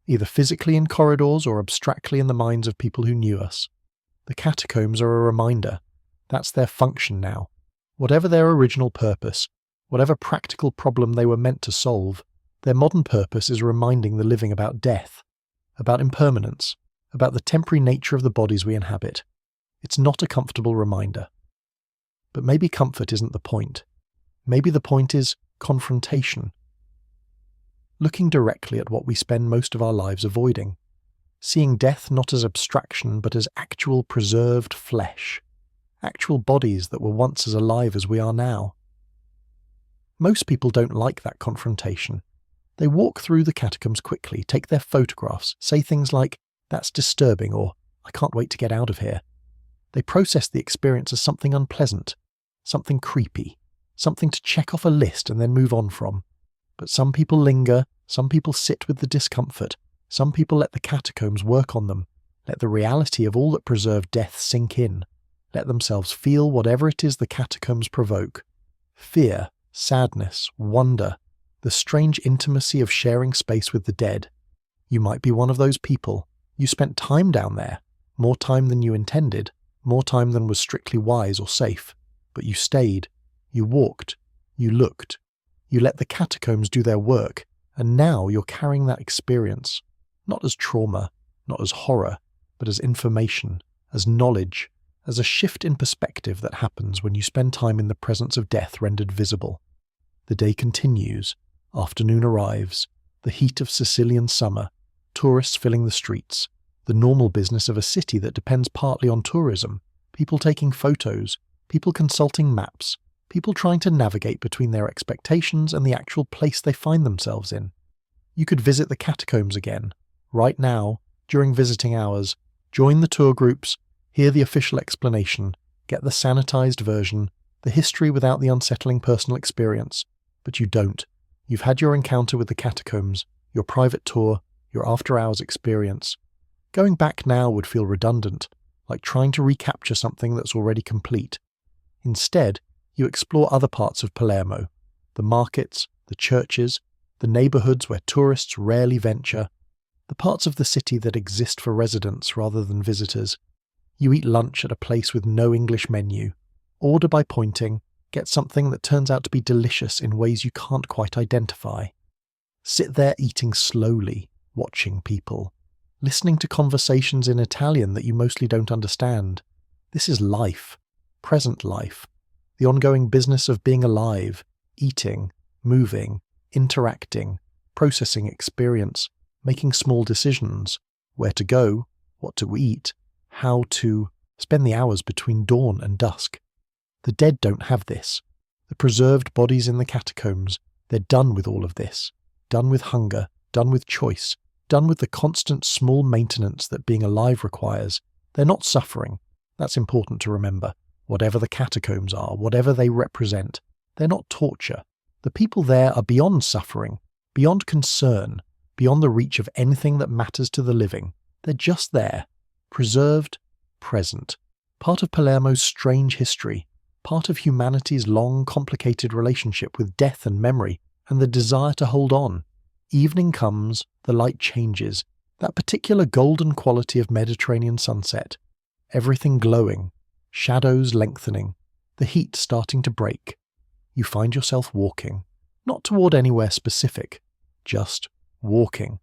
either physically in corridors or abstractly in the minds of people who knew us. The catacombs are a reminder. That's their function now. Whatever their original purpose, whatever practical problem they were meant to solve, their modern purpose is reminding the living about death, about impermanence, about the temporary nature of the bodies we inhabit. It's not a comfortable reminder. But maybe comfort isn't the point. Maybe the point is confrontation. Looking directly at what we spend most of our lives avoiding. Seeing death not as abstraction but as actual preserved flesh. Actual bodies that were once as alive as we are now. Most people don't like that confrontation. They walk through the catacombs quickly, take their photographs, say things like, "That's disturbing," or "I can't wait to get out of here." They process the experience as something unpleasant, something creepy, something to check off a list and then move on from. But some people linger, some people sit with the discomfort, some people let the catacombs work on them, let the reality of all that preserved death sink in, let themselves feel whatever it is the catacombs provoke. Fear, sadness, wonder, the strange intimacy of sharing space with the dead. You might be one of those people. You spent time down there, more time than you intended, more time than was strictly wise or safe. But you stayed, you walked, you looked, you let the catacombs do their work, and now you're carrying that experience, not as trauma, not as horror, but as information, as knowledge, as a shift in perspective that happens when you spend time in the presence of death rendered visible. The day continues, afternoon arrives, the heat of Sicilian summer, tourists filling the streets, the normal business of a city that depends partly on tourism, people taking photos, people consulting maps, people trying to navigate between their expectations and the actual place they find themselves in. You could visit the catacombs again, right now, during visiting hours, join the tour groups, hear the official explanation, get the sanitized version, the history without the unsettling personal experience. But you don't. You've had your encounter with the catacombs, your private tour, your after-hours experience. Going back now would feel redundant, like trying to recapture something that's already complete. Instead, you explore other parts of Palermo, the markets, the churches, the neighborhoods where tourists rarely venture, the parts of the city that exist for residents rather than visitors. You eat lunch at a place with no English menu, order by pointing, get something that turns out to be delicious in ways you can't quite identify. Sit there eating slowly, watching people, listening to conversations in Italian that you mostly don't understand. This is life, present life, the ongoing business of being alive, eating, moving, interacting, processing experience, making small decisions, where to go, what to eat, how to spend the hours between dawn and dusk. The dead don't have this. The preserved bodies in the catacombs, they're done with all of this, done with hunger, done with choice, done with the constant small maintenance that being alive requires. They're not suffering. That's important to remember. Whatever the catacombs are, whatever they represent, they're not torture. The people there are beyond suffering, beyond concern, beyond the reach of anything that matters to the living. They're just there, preserved, present, part of Palermo's strange history, part of humanity's long, complicated relationship with death and memory, and the desire to hold on. Evening comes, the light changes, that particular golden quality of Mediterranean sunset. Everything glowing, shadows lengthening, the heat starting to break. You find yourself walking, not toward anywhere specific, just walking,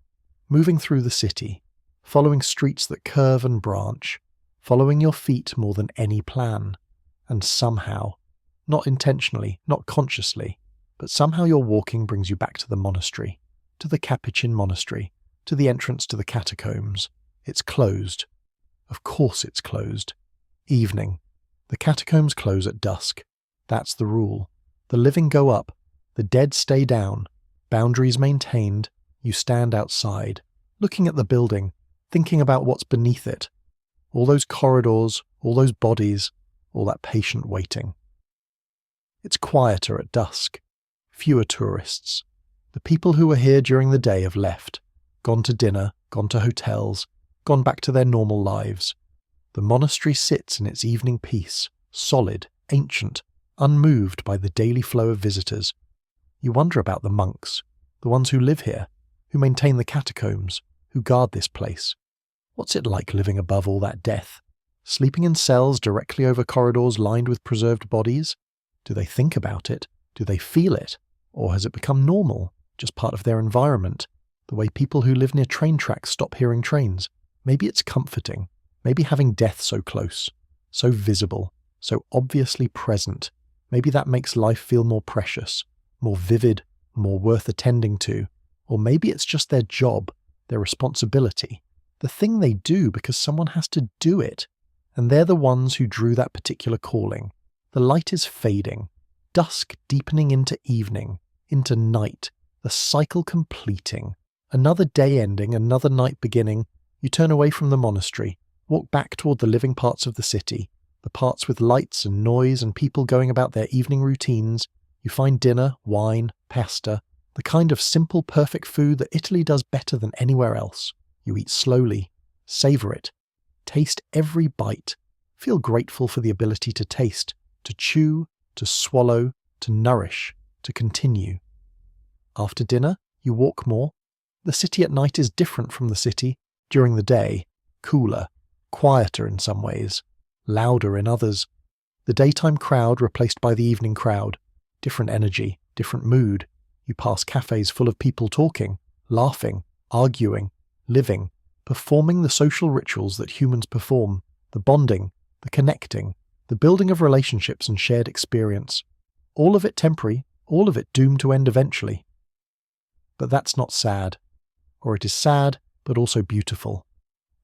moving through the city, following streets that curve and branch, following your feet more than any plan. And somehow, not intentionally, not consciously, but somehow your walking brings you back to the monastery, to the Capuchin monastery, to the entrance to the catacombs. It's closed. Of course it's closed. Evening. The catacombs close at dusk. That's the rule. The living go up, the dead stay down, boundaries maintained. You stand outside, looking at the building, thinking about what's beneath it. All those corridors, all those bodies, all that patient waiting. It's quieter at dusk. Fewer tourists. The people who were here during the day have left, gone to dinner, gone to hotels, gone back to their normal lives. The monastery sits in its evening peace, solid, ancient, unmoved by the daily flow of visitors. You wonder about the monks, the ones who live here, who maintain the catacombs, who guard this place. What's it like living above all that death? Sleeping in cells directly over corridors lined with preserved bodies? Do they think about it? Do they feel it? Or has it become normal, just part of their environment, the way people who live near train tracks stop hearing trains? Maybe it's comforting. Maybe having death so close, so visible, so obviously present, maybe that makes life feel more precious, more vivid, more worth attending to. Or maybe it's just their job, their responsibility, the thing they do because someone has to do it. And they're the ones who drew that particular calling. The light is fading, dusk deepening into evening, into night. a cycle completing. Another day ending, another night beginning. You turn away from the monastery, walk back toward the living parts of the city, the parts with lights and noise and people going about their evening routines. You find dinner, wine, pasta, the kind of simple, perfect food that Italy does better than anywhere else. You eat slowly, savor it, taste every bite, feel grateful for the ability to taste, to chew, to swallow, to nourish, to continue. After dinner, you walk more. The city at night is different from the city. During the day, cooler, quieter in some ways, louder in others. The daytime crowd replaced by the evening crowd. Different energy, different mood. You pass cafes full of people talking, laughing, arguing, living, performing the social rituals that humans perform, the bonding, the connecting, the building of relationships and shared experience. All of it temporary, all of it doomed to end eventually. But that's not sad. Or it is sad, but also beautiful.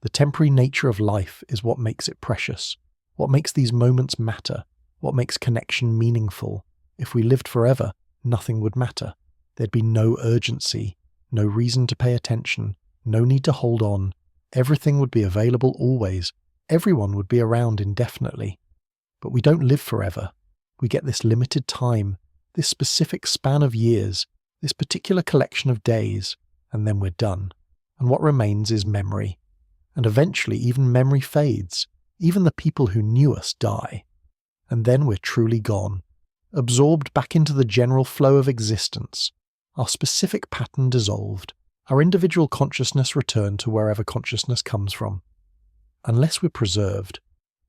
The temporary nature of life is what makes it precious, what makes these moments matter, what makes connection meaningful. If we lived forever, nothing would matter. There'd be no urgency, no reason to pay attention, no need to hold on. Everything would be available always. Everyone would be around indefinitely. But we don't live forever. We get this limited time, this specific span of years, this particular collection of days, and then we're done. And what remains is memory. And eventually even memory fades. Even the people who knew us die. And then we're truly gone, absorbed back into the general flow of existence. Our specific pattern dissolved, our individual consciousness returned to wherever consciousness comes from. Unless we're preserved,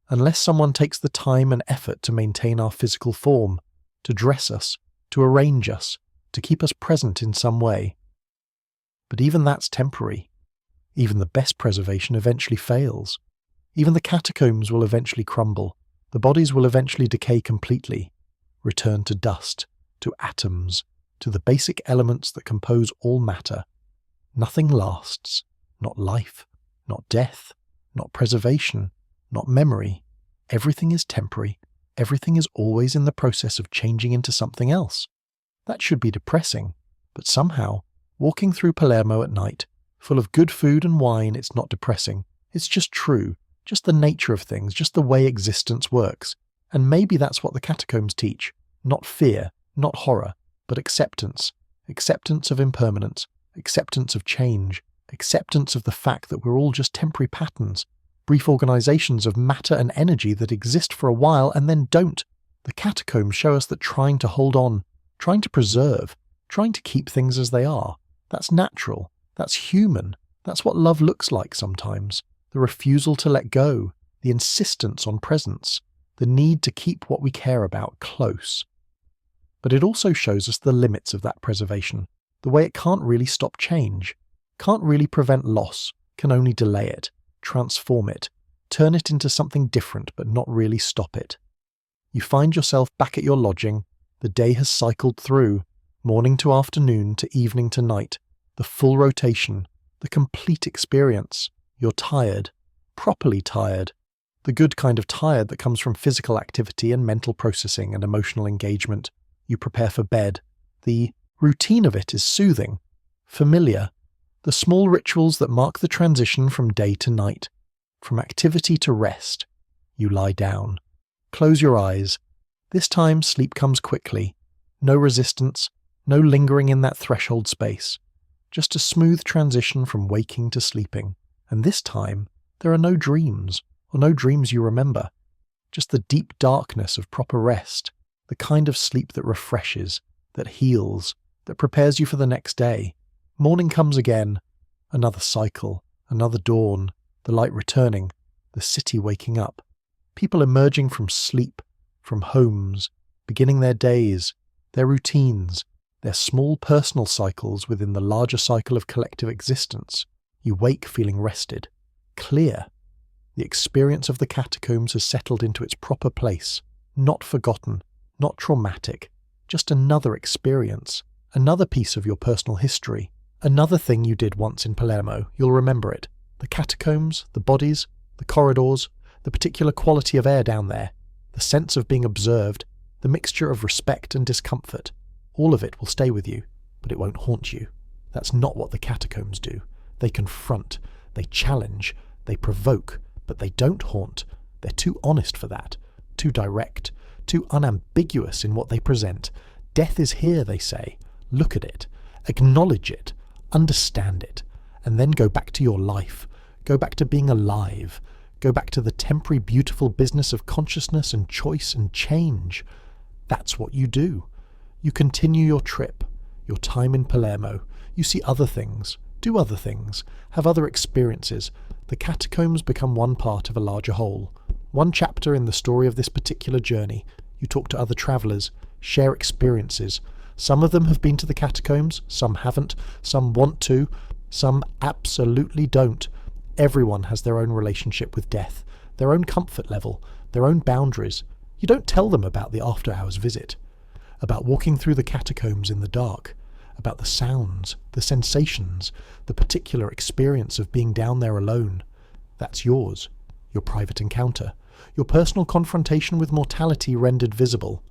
unless someone takes the time and effort to maintain our physical form, to dress us, to arrange us, to keep us present in some way. But even that's temporary. Even the best preservation eventually fails. Even the catacombs will eventually crumble. The bodies will eventually decay completely, return to dust, to atoms, to the basic elements that compose all matter. Nothing lasts, not life, not death, not preservation, not memory. Everything is temporary. Everything is always in the process of changing into something else. That should be depressing, but somehow, walking through Palermo at night, full of good food and wine, it's not depressing. It's just true, just the nature of things, just the way existence works. And maybe that's what the catacombs teach. Not fear, not horror, but acceptance. Acceptance of impermanence, acceptance of change, acceptance of the fact that we're all just temporary patterns, brief organizations of matter and energy that exist for a while and then don't. The catacombs show us that trying to hold on, trying to preserve, trying to keep things as they are, that's natural, that's human, that's what love looks like sometimes. The refusal to let go, the insistence on presence, the need to keep what we care about close. But it also shows us the limits of that preservation, the way it can't really stop change, can't really prevent loss, can only delay it, transform it, turn it into something different but not really stop it. You find yourself back at your lodging, the day has cycled through, morning to afternoon to evening to night, the full rotation, the complete experience. You're tired, properly tired, the good kind of tired that comes from physical activity and mental processing and emotional engagement. You prepare for bed. The routine of it is soothing, familiar, the small rituals that mark the transition from day to night, from activity to rest. You lie down. Close your eyes. This time sleep comes quickly. No resistance, no lingering in that threshold space. Just a smooth transition from waking to sleeping. And this time, there are no dreams, or no dreams you remember. Just the deep darkness of proper rest, the kind of sleep that refreshes, that heals, that prepares you for the next day. Morning comes again, another cycle, another dawn, the light returning, the city waking up, people emerging from sleep, from homes, beginning their days, their routines, their small personal cycles within the larger cycle of collective existence. You wake feeling rested, clear. The experience of the catacombs has settled into its proper place, not forgotten, not traumatic, just another experience, another piece of your personal history, another thing you did once in Palermo. You'll remember it. The catacombs, the bodies, the corridors, the particular quality of air down there, the sense of being observed, the mixture of respect and discomfort. All of it will stay with you. but it won't haunt you. That's not what the catacombs do. They confront, they challenge, they provoke, but they don't haunt. They're too honest for that, too direct, too unambiguous in what they present. Death is here, they say. Look at it, acknowledge it, understand it, and then go back to your life. Go back to being alive. Go back to the temporary, beautiful business of consciousness and choice and change. That's what you do. You continue your trip, your time in Palermo. You see other things, do other things, have other experiences. The catacombs become one part of a larger whole. One chapter in the story of this particular journey. You talk to other travellers, share experiences. Some of them have been to the catacombs, some haven't, some want to, some absolutely don't. Everyone has their own relationship with death, their own comfort level, their own boundaries. You don't tell them about the after-hours visit, about walking through the catacombs in the dark, about the sounds, the sensations, the particular experience of being down there alone. That's yours, your private encounter, your personal confrontation with mortality rendered visible.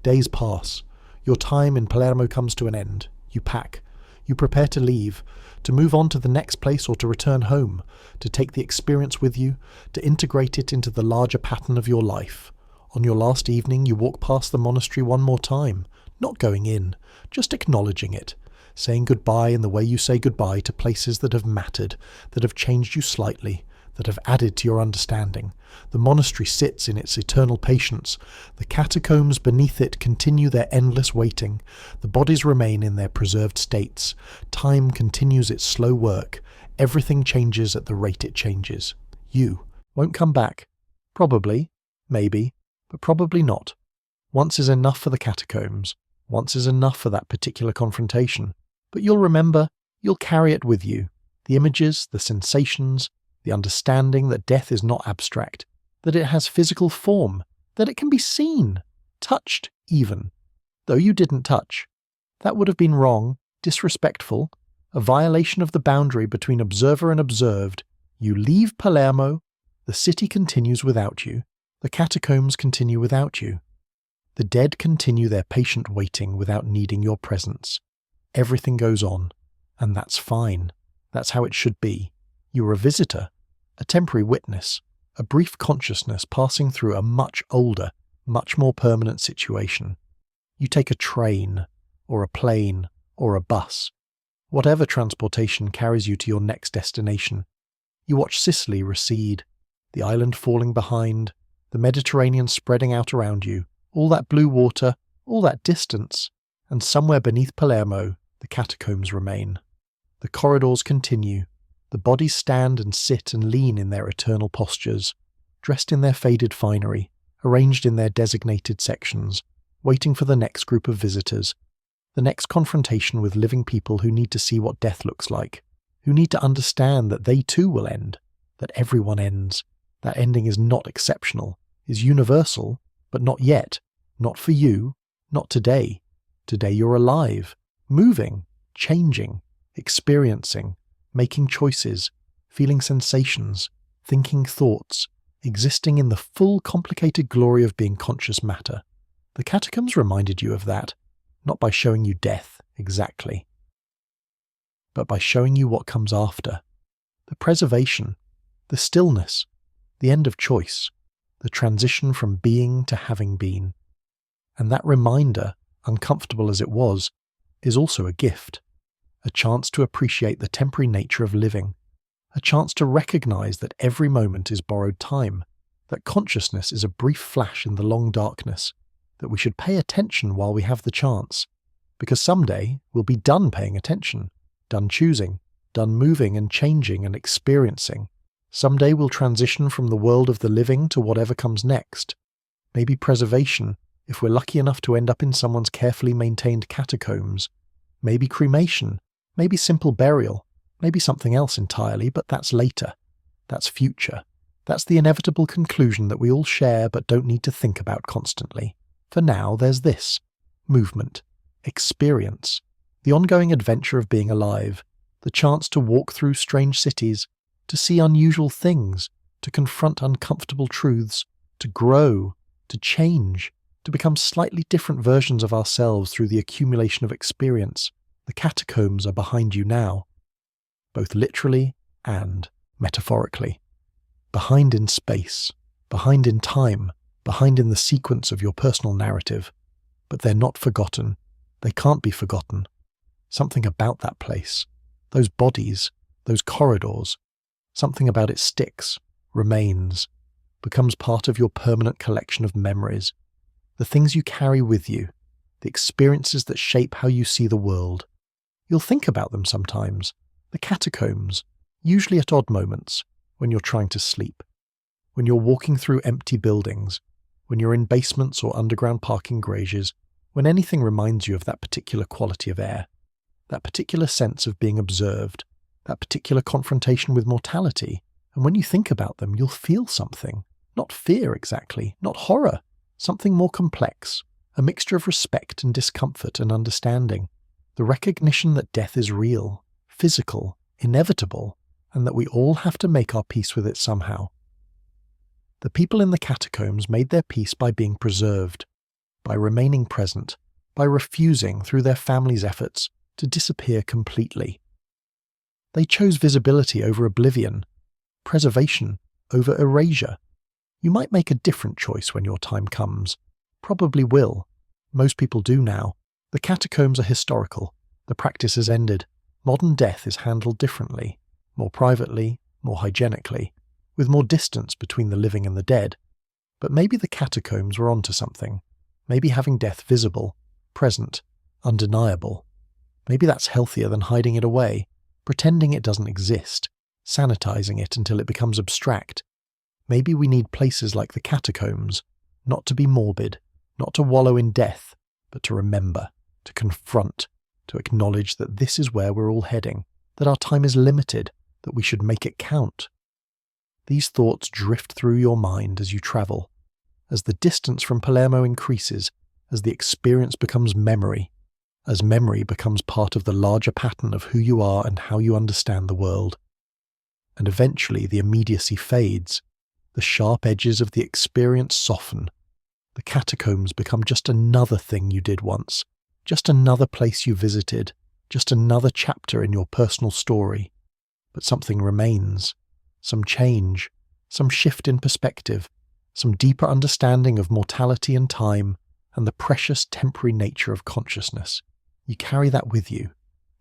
Days pass. Your time in Palermo comes to an end. You pack. You prepare to leave, to move on to the next place or to return home, to take the experience with you, to integrate it into the larger pattern of your life. On your last evening, you walk past the monastery one more time, not going in, just acknowledging it, saying goodbye in the way you say goodbye to places that have mattered, that have changed you slightly, that have added to your understanding. The monastery sits in its eternal patience. The catacombs beneath it continue their endless waiting. The bodies remain in their preserved states. Time continues its slow work. Everything changes at the rate it changes. You won't come back. Probably, maybe, but probably not. Once is enough for the catacombs. Once is enough for that particular confrontation. But you'll remember, you'll carry it with you. The images, the sensations, the understanding that death is not abstract, that it has physical form, that it can be seen, touched even. Though you didn't touch. That would have been wrong, disrespectful, a violation of the boundary between observer and observed. You leave Palermo, the city continues without you, the catacombs continue without you. The dead continue their patient waiting without needing your presence. Everything goes on, and that's fine. That's how it should be. You're a visitor, a temporary witness, a brief consciousness passing through a much older, much more permanent situation. You take a train, or a plane, or a bus, whatever transportation carries you to your next destination. You watch Sicily recede, the island falling behind, the Mediterranean spreading out around you, all that blue water, all that distance, and somewhere beneath Palermo, the catacombs remain. The corridors continue. The bodies stand and sit and lean in their eternal postures, dressed in their faded finery, arranged in their designated sections, waiting for the next group of visitors, the next confrontation with living people who need to see what death looks like, who need to understand that they too will end, that everyone ends, that ending is not exceptional, is universal, but not yet, not for you, not today. Today you're alive, moving, changing, experiencing, making choices, feeling sensations, thinking thoughts, existing in the full complicated glory of being conscious matter. The catacombs reminded you of that, not by showing you death, exactly, but by showing you what comes after. The preservation, the stillness, the end of choice, the transition from being to having been. And that reminder, uncomfortable as it was, is also a gift. A chance to appreciate the temporary nature of living, a chance to recognize that every moment is borrowed time, that consciousness is a brief flash in the long darkness, that we should pay attention while we have the chance, because someday we'll be done paying attention, done choosing, done moving and changing and experiencing. Someday we'll transition from the world of the living to whatever comes next. Maybe preservation, if we're lucky enough to end up in someone's carefully maintained catacombs. Maybe cremation. Maybe simple burial, maybe something else entirely, but that's later. That's future. That's the inevitable conclusion that we all share but don't need to think about constantly. For now, there's this. Movement. Experience. The ongoing adventure of being alive. The chance to walk through strange cities, to see unusual things, to confront uncomfortable truths, to grow, to change, to become slightly different versions of ourselves through the accumulation of experience. The catacombs are behind you now, both literally and metaphorically. Behind in space, behind in time, behind in the sequence of your personal narrative. But they're not forgotten. They can't be forgotten. Something about that place, those bodies, those corridors, something about it sticks, remains, becomes part of your permanent collection of memories. The things you carry with you, the experiences that shape how you see the world. You'll think about them sometimes. The catacombs, usually at odd moments, when you're trying to sleep, when you're walking through empty buildings, when you're in basements or underground parking garages, when anything reminds you of that particular quality of air, that particular sense of being observed, that particular confrontation with mortality. And when you think about them, you'll feel something. Not fear exactly, not horror, something more complex, a mixture of respect and discomfort and understanding. The recognition that death is real, physical, inevitable, and that we all have to make our peace with it somehow. The people in the catacombs made their peace by being preserved, by remaining present, by refusing, through their families' efforts, to disappear completely. They chose visibility over oblivion, preservation over erasure. You might make a different choice when your time comes. Probably will. Most people do now. The catacombs are historical. The practice has ended. Modern death is handled differently, more privately, more hygienically, with more distance between the living and the dead. But maybe the catacombs were onto something. Maybe having death visible, present, undeniable. Maybe that's healthier than hiding it away, pretending it doesn't exist, sanitizing it until it becomes abstract. Maybe we need places like the catacombs, not to be morbid, not to wallow in death, but to remember, to confront, to acknowledge that this is where we're all heading, that our time is limited, that we should make it count. These thoughts drift through your mind as you travel, as the distance from Palermo increases, as the experience becomes memory, as memory becomes part of the larger pattern of who you are and how you understand the world. And eventually the immediacy fades, the sharp edges of the experience soften. The catacombs become just another thing you did once, just another place you visited, just another chapter in your personal story. But something remains, some change, some shift in perspective, some deeper understanding of mortality and time, and the precious temporary nature of consciousness. You carry that with you,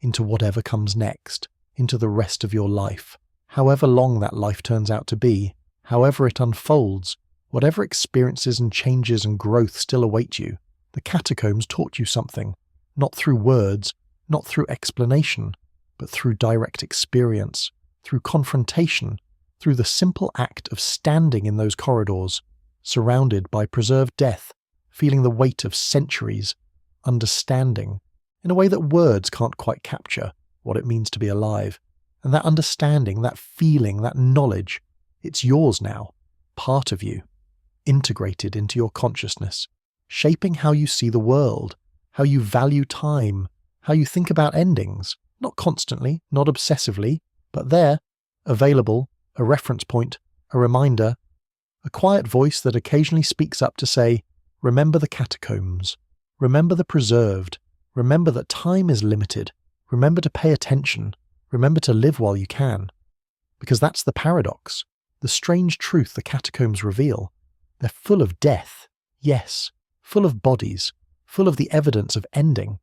into whatever comes next, into the rest of your life. However long that life turns out to be, however it unfolds, whatever experiences and changes and growth still await you, the catacombs taught you something, not through words, not through explanation, but through direct experience, through confrontation, through the simple act of standing in those corridors, surrounded by preserved death, feeling the weight of centuries, understanding, in a way that words can't quite capture, what it means to be alive. And that understanding, that feeling, that knowledge, it's yours now, part of you, integrated into your consciousness, shaping how you see the world, how you value time, how you think about endings, not constantly, not obsessively, but there, available, a reference point, a reminder, a quiet voice that occasionally speaks up to say, remember the catacombs, remember the preserved, remember that time is limited, remember to pay attention, remember to live while you can. Because that's the paradox, the strange truth the catacombs reveal. They're full of death, yes, full of bodies, full of the evidence of ending.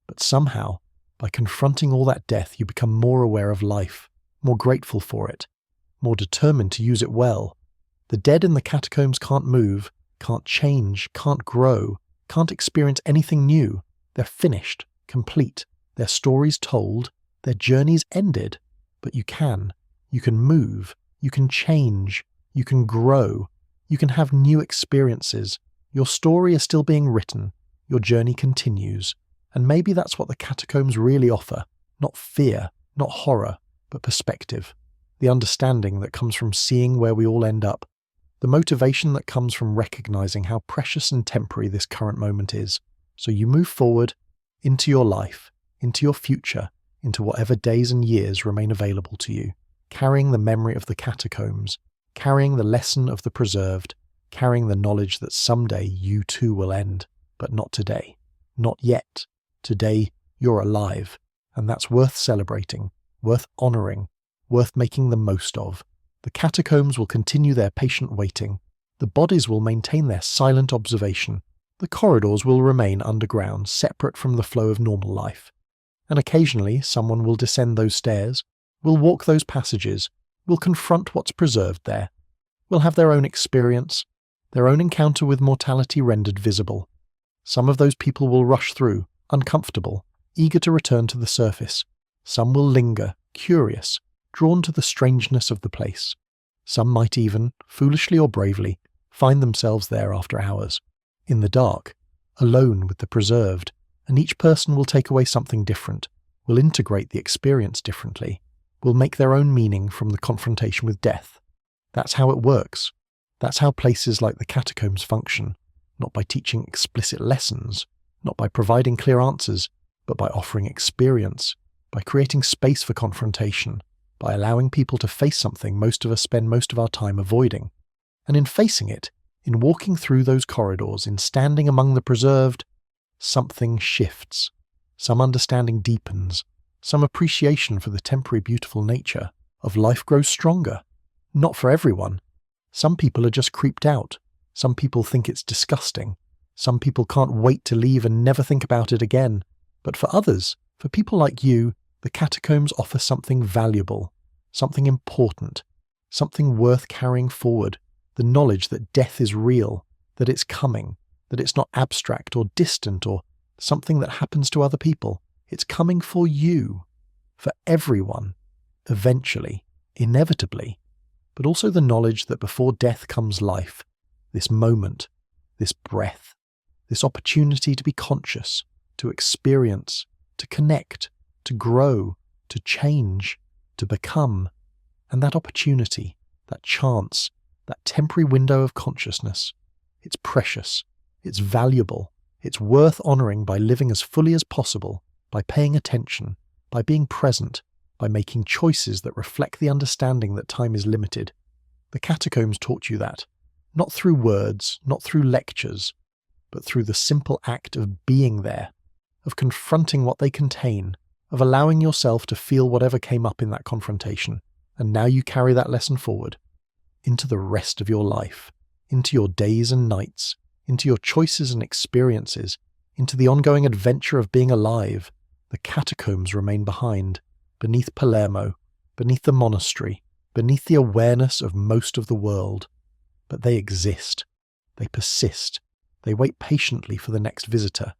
But somehow, by confronting all that death, you become more aware of life, more grateful for it, more determined to use it well. The dead in the catacombs can't move, can't change, can't grow, can't experience anything new. They're finished, complete, their stories told, their journeys ended. But you can move, you can change, you can grow, you can have new experiences. Your story is still being written, your journey continues. And maybe that's what the catacombs really offer, not fear, not horror, but perspective. The understanding that comes from seeing where we all end up. The motivation that comes from recognizing how precious and temporary this current moment is. So you move forward into your life, into your future, into whatever days and years remain available to you, carrying the memory of the catacombs, carrying the lesson of the preserved, carrying the knowledge that someday you too will end, but not today. Not yet. Today, You're alive, and that's worth celebrating, worth honouring, worth making the most of. The catacombs will continue their patient waiting. The bodies will maintain their silent observation. The corridors will remain underground, separate from the flow of normal life. And occasionally someone will descend those stairs, will walk those passages, will confront what's preserved there, will have their own experience, their own encounter with mortality rendered visible. Some of those people will rush through, uncomfortable, eager to return to the surface. Some will linger, curious, drawn to the strangeness of the place. Some might even, foolishly or bravely, find themselves there after hours, in the dark, alone with the preserved, and each person will take away something different, will integrate the experience differently, will make their own meaning from the confrontation with death. That's how it works. That's how places like the catacombs function, not by teaching explicit lessons, not by providing clear answers, but by offering experience, by creating space for confrontation, by allowing people to face something most of us spend most of our time avoiding. And in facing it, in walking through those corridors, in standing among the preserved, something shifts. Some understanding deepens. Some appreciation for the temporary beautiful nature of life grows stronger. Not for everyone. Some people are just creeped out. Some people think it's disgusting. Some people can't wait to leave and never think about it again. But for others, for people like you, the catacombs offer something valuable, something important, something worth carrying forward, the knowledge that death is real, that it's coming, that it's not abstract or distant or something that happens to other people. It's coming for you, for everyone, eventually, inevitably, but also the knowledge that before death comes life, this moment, this breath, this opportunity to be conscious, to experience, to connect, to grow, to change, to become, and that opportunity, that chance, that temporary window of consciousness, it's precious, it's valuable, it's worth honouring by living as fully as possible, by paying attention, by being present, by making choices that reflect the understanding that time is limited. The catacombs taught you that, not through words, not through lectures, but through the simple act of being there, of confronting what they contain, of allowing yourself to feel whatever came up in that confrontation. And now you carry that lesson forward into the rest of your life, into your days and nights, into your choices and experiences, into the ongoing adventure of being alive. The catacombs remain behind, beneath Palermo, beneath the monastery, beneath the awareness of most of the world. But they exist. They persist. They wait patiently for the next visitor,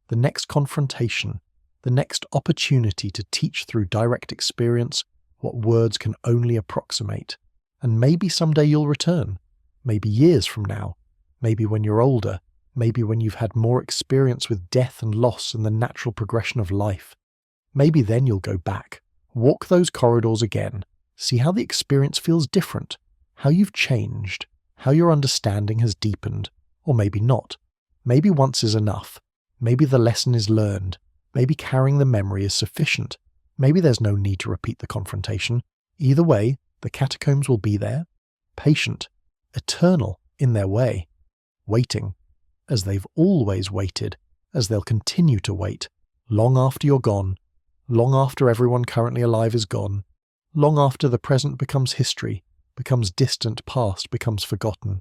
the next confrontation, the next opportunity to teach through direct experience what words can only approximate. And maybe someday you'll return, maybe years from now, maybe when you're older, maybe when you've had more experience with death and loss and the natural progression of life. Maybe then you'll go back, walk those corridors again, see how the experience feels different, how you've changed, how your understanding has deepened, or maybe not. Maybe once is enough. Maybe the lesson is learned. Maybe carrying the memory is sufficient. Maybe there's no need to repeat the confrontation. Either way, the catacombs will be there, patient, eternal in their way, waiting, as they've always waited, as they'll continue to wait, long after you're gone, long after everyone currently alive is gone, long after the present becomes history, becomes distant past, becomes forgotten.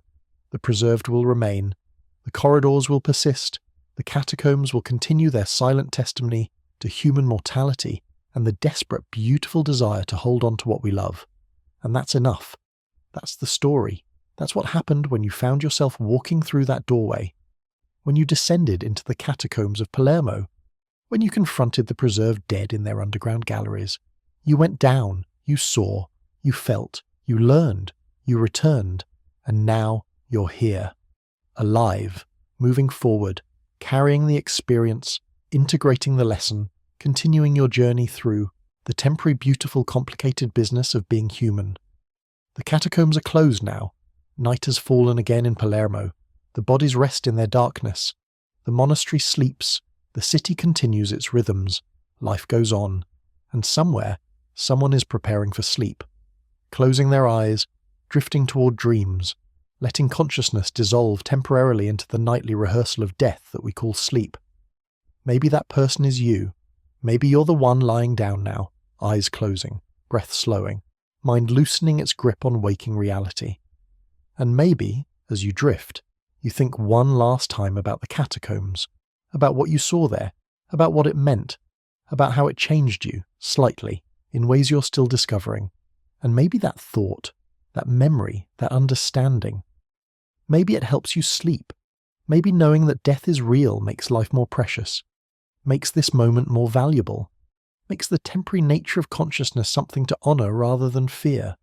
The preserved will remain, the corridors will persist, the catacombs will continue their silent testimony to human mortality and the desperate, beautiful desire to hold on to what we love. And that's enough. That's the story. That's what happened when you found yourself walking through that doorway, when you descended into the catacombs of Palermo, when you confronted the preserved dead in their underground galleries. You went down, you saw, you felt, you learned, you returned, and now you're here, alive, moving forward, carrying the experience, integrating the lesson, continuing your journey through the temporary, beautiful, complicated business of being human. The catacombs are closed now. Night has fallen again in Palermo. The bodies rest in their darkness. The monastery sleeps. The city continues its rhythms. Life goes on. And somewhere, someone is preparing for sleep, closing their eyes, drifting toward dreams, letting consciousness dissolve temporarily into the nightly rehearsal of death that we call sleep. Maybe that person is you. Maybe you're the one lying down now, eyes closing, breath slowing, mind loosening its grip on waking reality. And maybe, as you drift, you think one last time about the catacombs, about what you saw there, about what it meant, about how it changed you, slightly, in ways you're still discovering. And maybe that thought, that memory, that understanding, maybe it helps you sleep. Maybe knowing that death is real makes life more precious, makes this moment more valuable, makes the temporary nature of consciousness something to honor rather than fear.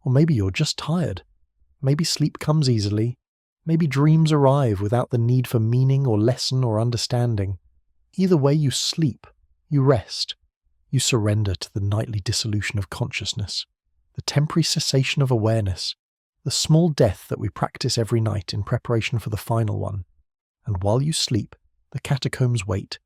Or maybe you're just tired. Maybe sleep comes easily. Maybe dreams arrive without the need for meaning or lesson or understanding. Either way, you sleep, you rest, you surrender to the nightly dissolution of consciousness, the temporary cessation of awareness, the small death that we practice every night in preparation for the final one. And while you sleep, the catacombs wait,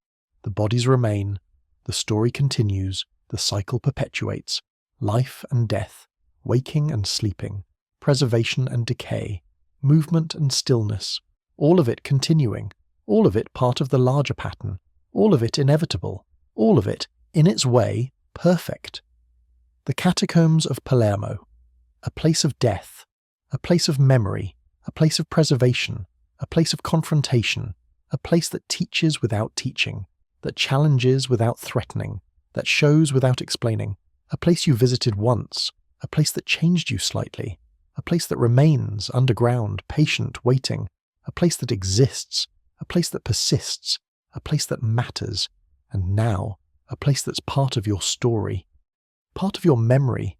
the bodies remain, the story continues, the cycle perpetuates, life and death, waking and sleeping, preservation and decay, movement and stillness, all of it continuing, all of it part of the larger pattern, all of it inevitable, all of it, in its way, perfect. The Catacombs of Palermo, a place of death, a place of memory, a place of preservation, a place of confrontation, a place that teaches without teaching, that challenges without threatening, that shows without explaining, a place you visited once, a place that changed you slightly, a place that remains underground, patient, waiting, a place that exists, a place that persists, a place that matters, and now, a place that's part of your story, part of your memory,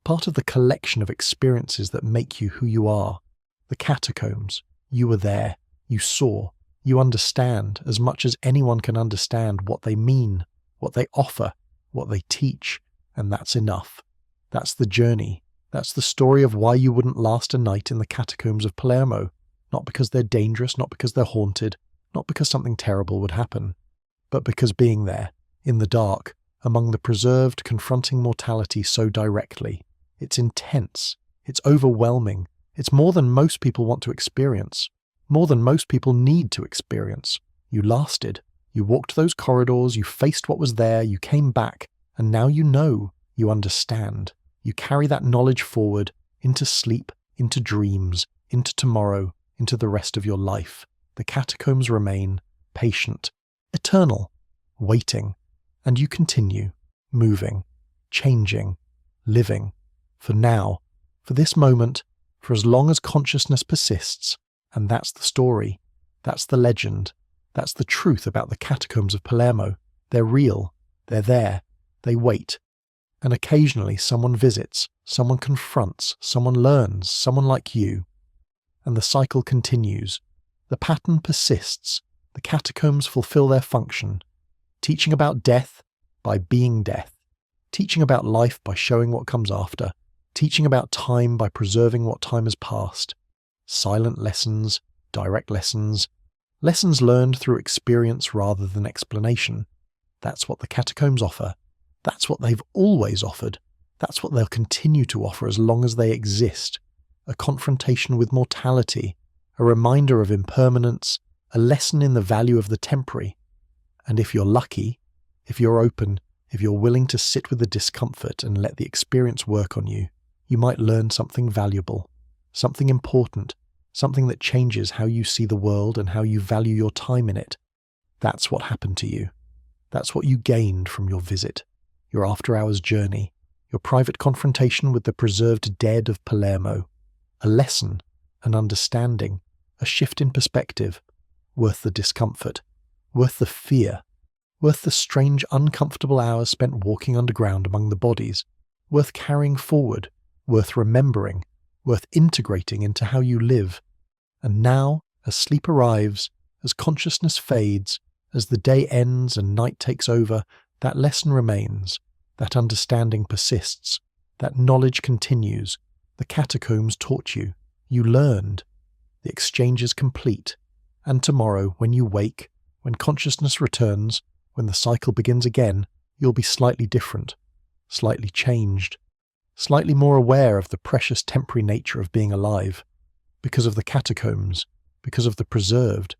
part of the collection of experiences that make you who you are. The catacombs, you were there, you saw, you understand as much as anyone can understand what they mean, what they offer, what they teach, and that's enough. That's the journey. That's the story of why you wouldn't last a night in the catacombs of Palermo, not because they're dangerous, not because they're haunted, not because something terrible would happen, but because being there, in the dark, among the preserved, confronting mortality so directly, it's intense, it's overwhelming, it's more than most people want to experience, more than most people need to experience. You lasted, you walked those corridors, you faced what was there, you came back, and now you know, you understand. You carry that knowledge forward, into sleep, into dreams, into tomorrow, into the rest of your life. The catacombs remain, patient, eternal, waiting, and you continue, moving, changing, living, for now, for this moment, for as long as consciousness persists. And that's the story, that's the legend, that's the truth about the catacombs of Palermo. They're real, they're there, they wait. And occasionally someone visits, someone confronts, someone learns, someone like you. And the cycle continues. The pattern persists. The catacombs fulfill their function, teaching about death by being death, teaching about life by showing what comes after, teaching about time by preserving what time has passed. Silent lessons, direct lessons, lessons learned through experience rather than explanation. That's what the catacombs offer. That's what they've always offered. That's what they'll continue to offer as long as they exist. A confrontation with mortality, a reminder of impermanence, a lesson in the value of the temporary. And if you're lucky, if you're open, if you're willing to sit with the discomfort and let the experience work on you, you might learn something valuable, something important, something that changes how you see the world and how you value your time in it. That's what happened to you. That's what you gained from your visit. Your after-hours journey, your private confrontation with the preserved dead of Palermo, a lesson, an understanding, a shift in perspective, worth the discomfort, worth the fear, worth the strange uncomfortable hours spent walking underground among the bodies, worth carrying forward, worth remembering, worth integrating into how you live. And now, as sleep arrives, as consciousness fades, as the day ends and night takes over, that lesson remains, that understanding persists, that knowledge continues. The catacombs taught you, you learned. The exchange is complete, and tomorrow, when you wake, when consciousness returns, when the cycle begins again, you'll be slightly different, slightly changed, slightly more aware of the precious temporary nature of being alive, because of the catacombs, because of the preserved,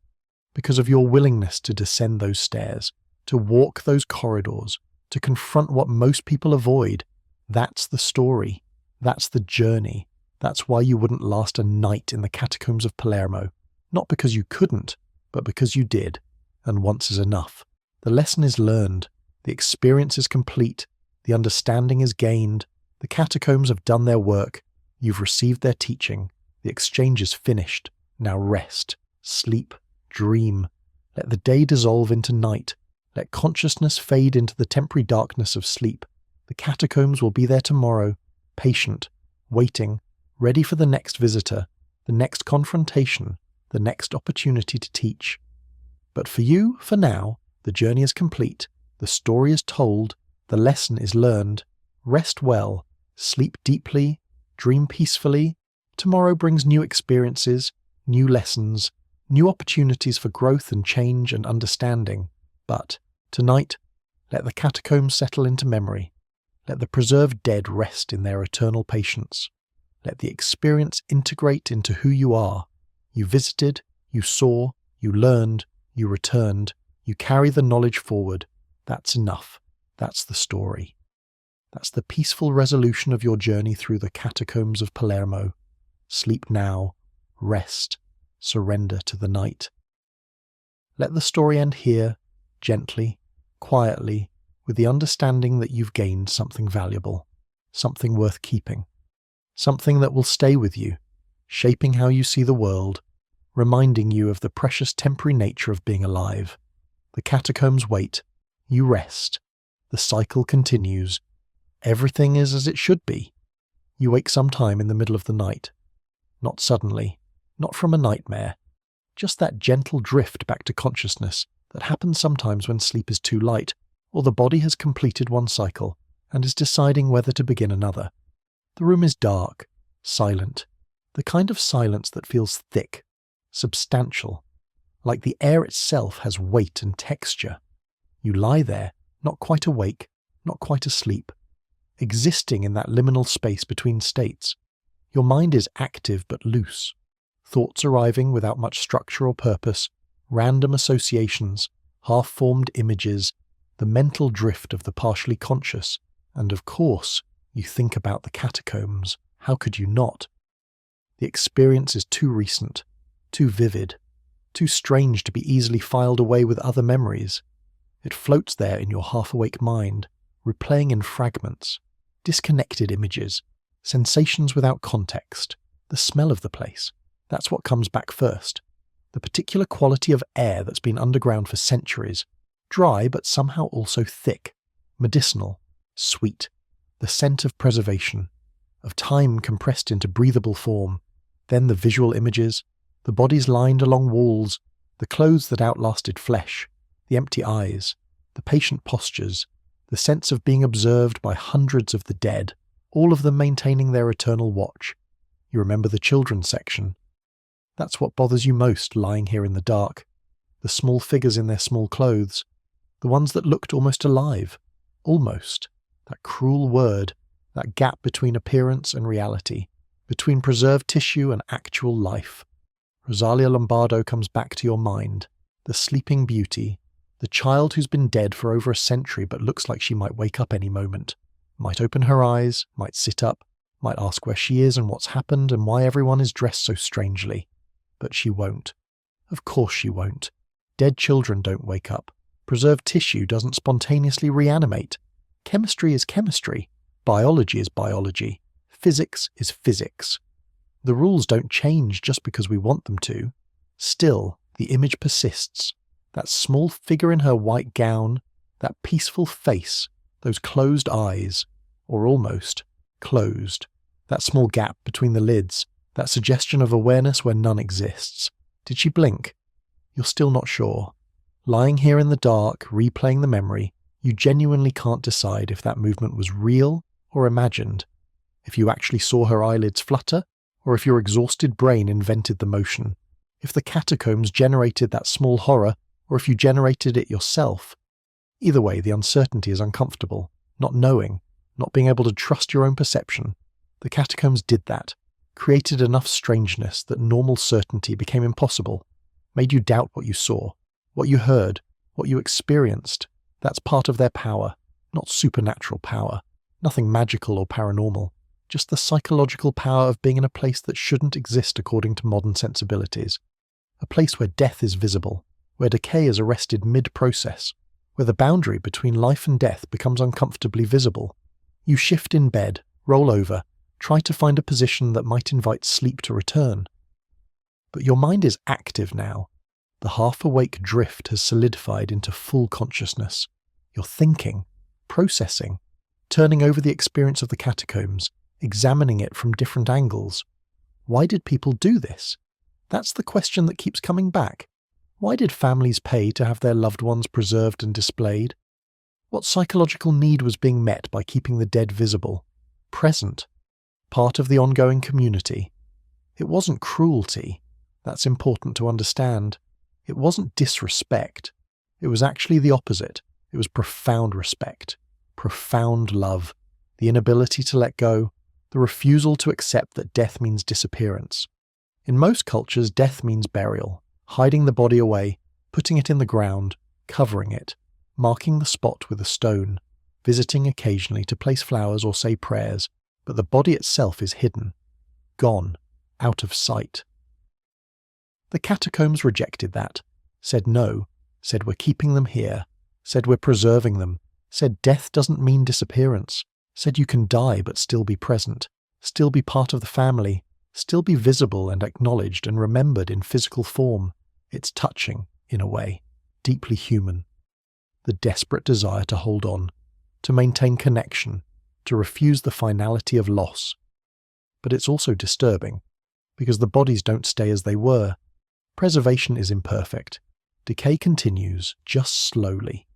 because of your willingness to descend those stairs, to walk those corridors, to confront what most people avoid. That's the story. That's the journey. That's why you wouldn't last a night in the Catacombs of Palermo. Not because you couldn't, but because you did. And once is enough. The lesson is learned. The experience is complete. The understanding is gained. The catacombs have done their work. You've received their teaching. The exchange is finished. Now rest, sleep, dream. Let the day dissolve into night. Let consciousness fade into the temporary darkness of sleep. The catacombs will be there tomorrow, patient, waiting, ready for the next visitor, the next confrontation, the next opportunity to teach. But for you, for now, the journey is complete, the story is told, the lesson is learned. Rest well, sleep deeply, dream peacefully. Tomorrow brings new experiences, new lessons, new opportunities for growth and change and understanding. But tonight, let the catacombs settle into memory. Let the preserved dead rest in their eternal patience. Let the experience integrate into who you are. You visited, you saw, you learned, you returned, you carry the knowledge forward. That's enough. That's the story. That's the peaceful resolution of your journey through the catacombs of Palermo. Sleep now, rest, surrender to the night. Let the story end here, gently, quietly, with the understanding that you've gained something valuable, something worth keeping, something that will stay with you, shaping how you see the world, reminding you of the precious temporary nature of being alive. The catacombs wait, you rest, the cycle continues, everything is as it should be. You wake sometime in the middle of the night, not suddenly, not from a nightmare, just that gentle drift back to consciousness that happens sometimes when sleep is too light, or the body has completed one cycle and is deciding whether to begin another. The room is dark, silent, the kind of silence that feels thick, substantial, like the air itself has weight and texture. You lie there, not quite awake, not quite asleep, existing in that liminal space between states. Your mind is active but loose, thoughts arriving without much structure or purpose, random associations, half-formed images, the mental drift of the partially conscious, and of course, you think about the catacombs. How could you not? The experience is too recent, too vivid, too strange to be easily filed away with other memories. It floats there in your half-awake mind, replaying in fragments, disconnected images, sensations without context, the smell of the place. That's what comes back first. The particular quality of air that's been underground for centuries, dry but somehow also thick, medicinal, sweet, the scent of preservation, of time compressed into breathable form, then the visual images, the bodies lined along walls, the clothes that outlasted flesh, the empty eyes, the patient postures, the sense of being observed by hundreds of the dead, all of them maintaining their eternal watch. You remember the children's section. That's what bothers you most lying here in the dark. The small figures in their small clothes, the ones that looked almost alive. Almost. That cruel word, that gap between appearance and reality, between preserved tissue and actual life. Rosalia Lombardo comes back to your mind, the sleeping beauty, the child who's been dead for over a century but looks like she might wake up any moment, might open her eyes, might sit up, might ask where she is and what's happened and why everyone is dressed so strangely. But she won't. Of course she won't. Dead children don't wake up. Preserved tissue doesn't spontaneously reanimate. Chemistry is chemistry. Biology is biology. Physics is physics. The rules don't change just because we want them to. Still, the image persists. That small figure in her white gown, that peaceful face, those closed eyes, or almost closed, that small gap between the lids, that suggestion of awareness where none exists. Did she blink? You're still not sure. Lying here in the dark, replaying the memory, you genuinely can't decide if that movement was real or imagined, if you actually saw her eyelids flutter, or if your exhausted brain invented the motion, if the catacombs generated that small horror, or if you generated it yourself. Either way, the uncertainty is uncomfortable, not knowing, not being able to trust your own perception. The catacombs did that, created enough strangeness that normal certainty became impossible, made you doubt what you saw, what you heard, what you experienced, That's part of their power, not supernatural power, nothing magical or paranormal, just the psychological power of being in a place that shouldn't exist according to modern sensibilities. A place where death is visible, where decay is arrested mid-process, where the boundary between life and death becomes uncomfortably visible. You shift in bed, roll over, try to find a position that might invite sleep to return. But your mind is active now. The half-awake drift has solidified into full consciousness. You're thinking, processing, turning over the experience of the catacombs, examining it from different angles. Why did people do this? That's the question that keeps coming back. Why did families pay to have their loved ones preserved and displayed? What psychological need was being met by keeping the dead visible, present, part of the ongoing community? It wasn't cruelty. That's important to understand. It wasn't disrespect. It was actually the opposite. It was profound respect, profound love, the inability to let go, the refusal to accept that death means disappearance. In most cultures, death means burial, hiding the body away, putting it in the ground, covering it, marking the spot with a stone, visiting occasionally to place flowers or say prayers, but the body itself is hidden, gone, out of sight. The catacombs rejected that, said no, said we're keeping them here, said we're preserving them, said death doesn't mean disappearance, said you can die but still be present, still be part of the family, still be visible and acknowledged and remembered in physical form. It's touching, in a way, deeply human. The desperate desire to hold on, to maintain connection, to refuse the finality of loss. But it's also disturbing, because the bodies don't stay as they were. Preservation is imperfect. Decay continues, just slowly.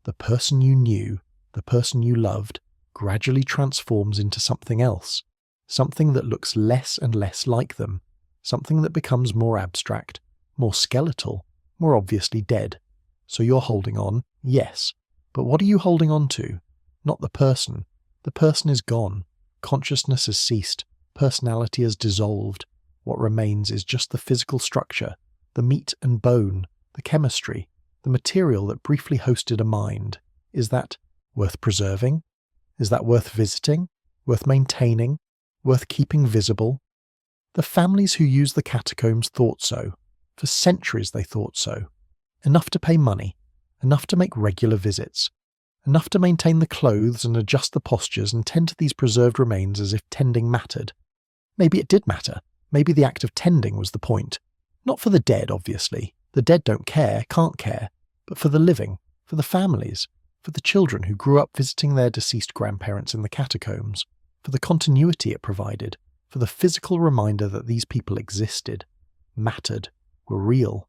The person you knew, the person you loved, gradually transforms into something else, something that looks less and less like them, something that becomes more abstract, more skeletal, more obviously dead. So you're holding on, yes, but what are you holding on to? Not the person. The person is gone. Consciousness has ceased. Personality has dissolved. What remains is just the physical structure, the meat and bone, the chemistry, the material that briefly hosted a mind. Is that worth preserving? Is that worth visiting? Worth maintaining? Worth keeping visible? The families who used the catacombs thought so. For centuries they thought so. Enough to pay money, enough to make regular visits, enough to maintain the clothes and adjust the postures and tend to these preserved remains as if tending mattered. Maybe it did matter. Maybe the act of tending was the point. Not for the dead, obviously. The dead don't care, can't care. But for the living, for the families, for the children who grew up visiting their deceased grandparents in the catacombs, for the continuity it provided, for the physical reminder that these people existed, mattered, were real.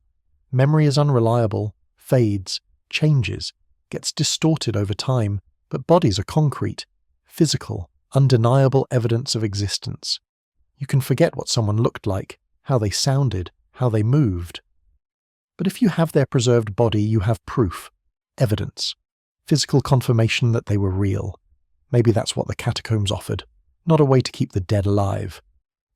Memory is unreliable, fades, changes, gets distorted over time, but bodies are concrete, physical, undeniable evidence of existence. You can forget what someone looked like, how they sounded, how they moved. But if you have their preserved body, you have proof, evidence, physical confirmation that they were real. Maybe that's what the catacombs offered. Not a way to keep the dead alive,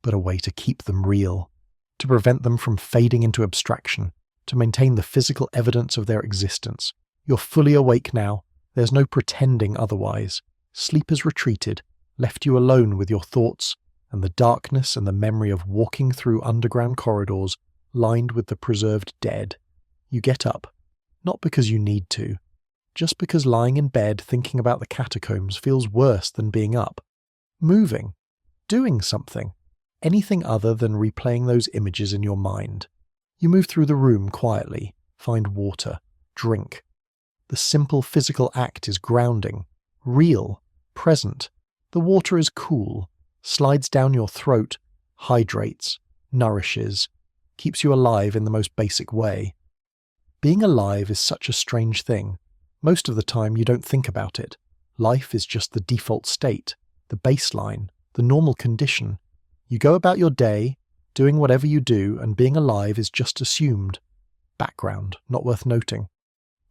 but a way to keep them real, to prevent them from fading into abstraction, to maintain the physical evidence of their existence. You're fully awake now. There's no pretending otherwise. Sleep has retreated, left you alone with your thoughts, and the darkness and the memory of walking through underground corridors lined with the preserved dead. You get up, not because you need to, just because lying in bed thinking about the catacombs feels worse than being up. Moving, doing something, anything other than replaying those images in your mind. You move through the room quietly, find water, drink. The simple physical act is grounding, real, present. The water is cool, slides down your throat, hydrates, nourishes, keeps you alive in the most basic way. Being alive is such a strange thing. Most of the time you don't think about it. Life is just the default state, the baseline, the normal condition. You go about your day, doing whatever you do, and being alive is just assumed. Background, not worth noting.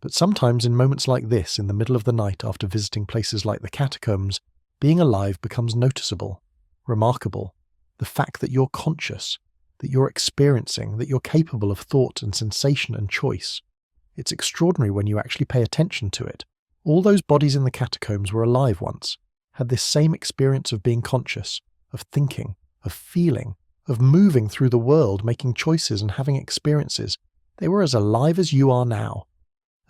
But sometimes in moments like this, in the middle of the night after visiting places like the catacombs, being alive becomes noticeable, remarkable. The fact that you're conscious, that you're experiencing, that you're capable of thought and sensation and choice. It's extraordinary when you actually pay attention to it, All those bodies in the catacombs were alive once, had this same experience of being conscious, of thinking, of feeling, of moving through the world, making choices and having experiences. They were as alive as you are now,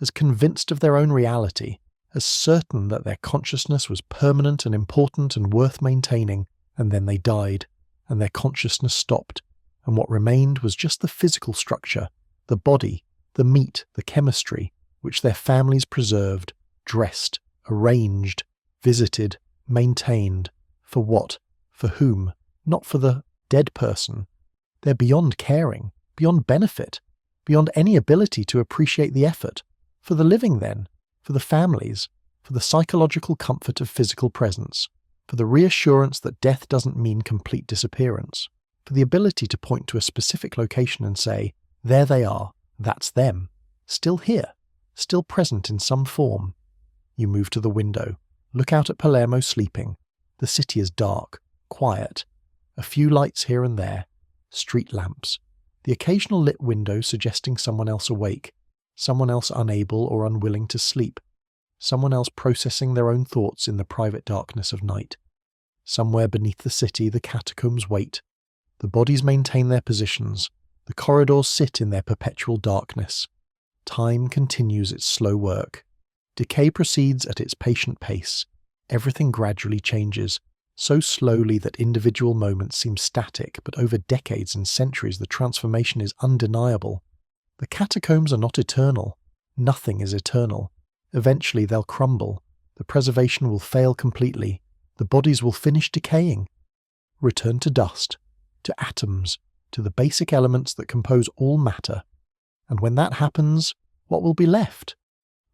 as convinced of their own reality, as certain that their consciousness was permanent and important and worth maintaining, and then they died, and their consciousness stopped, and what remained was just the physical structure, the body, the meat, the chemistry, which their families preserved, dressed, arranged, visited, maintained. For what? For whom? Not for the dead person. They're beyond caring, beyond benefit, beyond any ability to appreciate the effort. For the living then, for the families, for the psychological comfort of physical presence, for the reassurance that death doesn't mean complete disappearance, for the ability to point to a specific location and say, there they are, that's them, still here, still present in some form. You move to the window, look out at Palermo sleeping. The city is dark, quiet, a few lights here and there, street lamps, the occasional lit window suggesting someone else awake, someone else unable or unwilling to sleep, someone else processing their own thoughts in the private darkness of night. Somewhere beneath the city the catacombs wait. The bodies maintain their positions, the corridors sit in their perpetual darkness. Time continues its slow work. Decay proceeds at its patient pace. Everything gradually changes, so slowly that individual moments seem static, but over decades and centuries the transformation is undeniable. The catacombs are not eternal. Nothing is eternal. Eventually they'll crumble. The preservation will fail completely. The bodies will finish decaying. Return to dust, to atoms, to the basic elements that compose all matter. And when that happens, what will be left?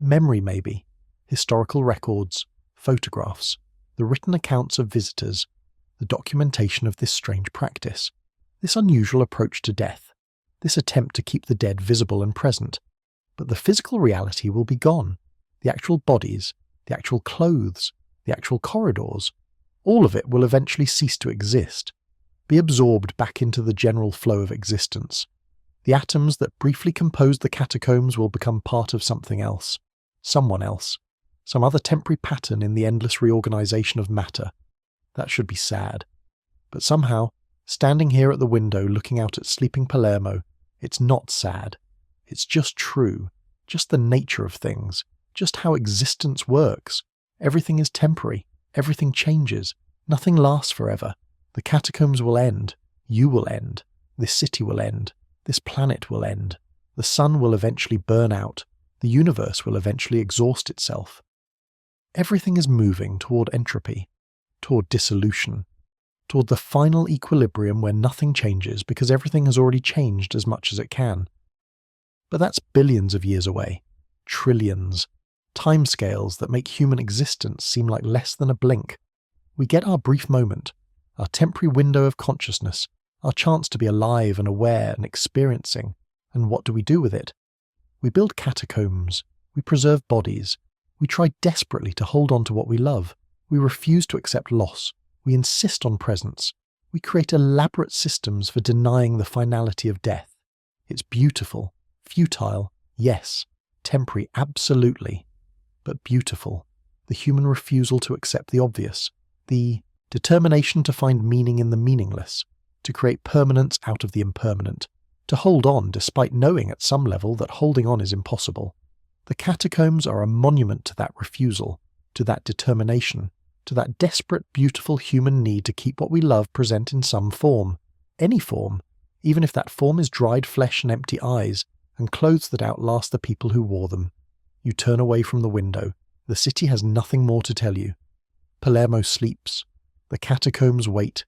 Memory maybe, historical records, photographs, the written accounts of visitors, the documentation of this strange practice, this unusual approach to death, this attempt to keep the dead visible and present. But the physical reality will be gone. The actual bodies, the actual clothes, the actual corridors, all of it will eventually cease to exist, be absorbed back into the general flow of existence. The atoms that briefly composed the catacombs will become part of something else, someone else, some other temporary pattern in the endless reorganization of matter. That should be sad. But somehow, standing here at the window looking out at sleeping Palermo, it's not sad. It's just true, just the nature of things, just how existence works. Everything is temporary, everything changes, nothing lasts forever. The catacombs will end, you will end, this city will end, this planet will end, the sun will eventually burn out, the universe will eventually exhaust itself. Everything is moving toward entropy, toward dissolution, toward the final equilibrium where nothing changes because everything has already changed as much as it can. But that's billions of years away, trillions, timescales that make human existence seem like less than a blink. We get our brief moment, our temporary window of consciousness, our chance to be alive and aware and experiencing, and what do we do with it? We build catacombs, we preserve bodies, we try desperately to hold on to what we love, we refuse to accept loss, we insist on presence, we create elaborate systems for denying the finality of death. It's beautiful, futile, yes, temporary, absolutely, but beautiful. The human refusal to accept the obvious, the determination to find meaning in the meaningless, to create permanence out of the impermanent, to hold on despite knowing at some level that holding on is impossible. The catacombs are a monument to that refusal, to that determination, to that desperate, beautiful human need to keep what we love present in some form, any form, even if that form is dried flesh and empty eyes, and clothes that outlast the people who wore them. You turn away from the window. The city has nothing more to tell you. Palermo sleeps. The catacombs wait.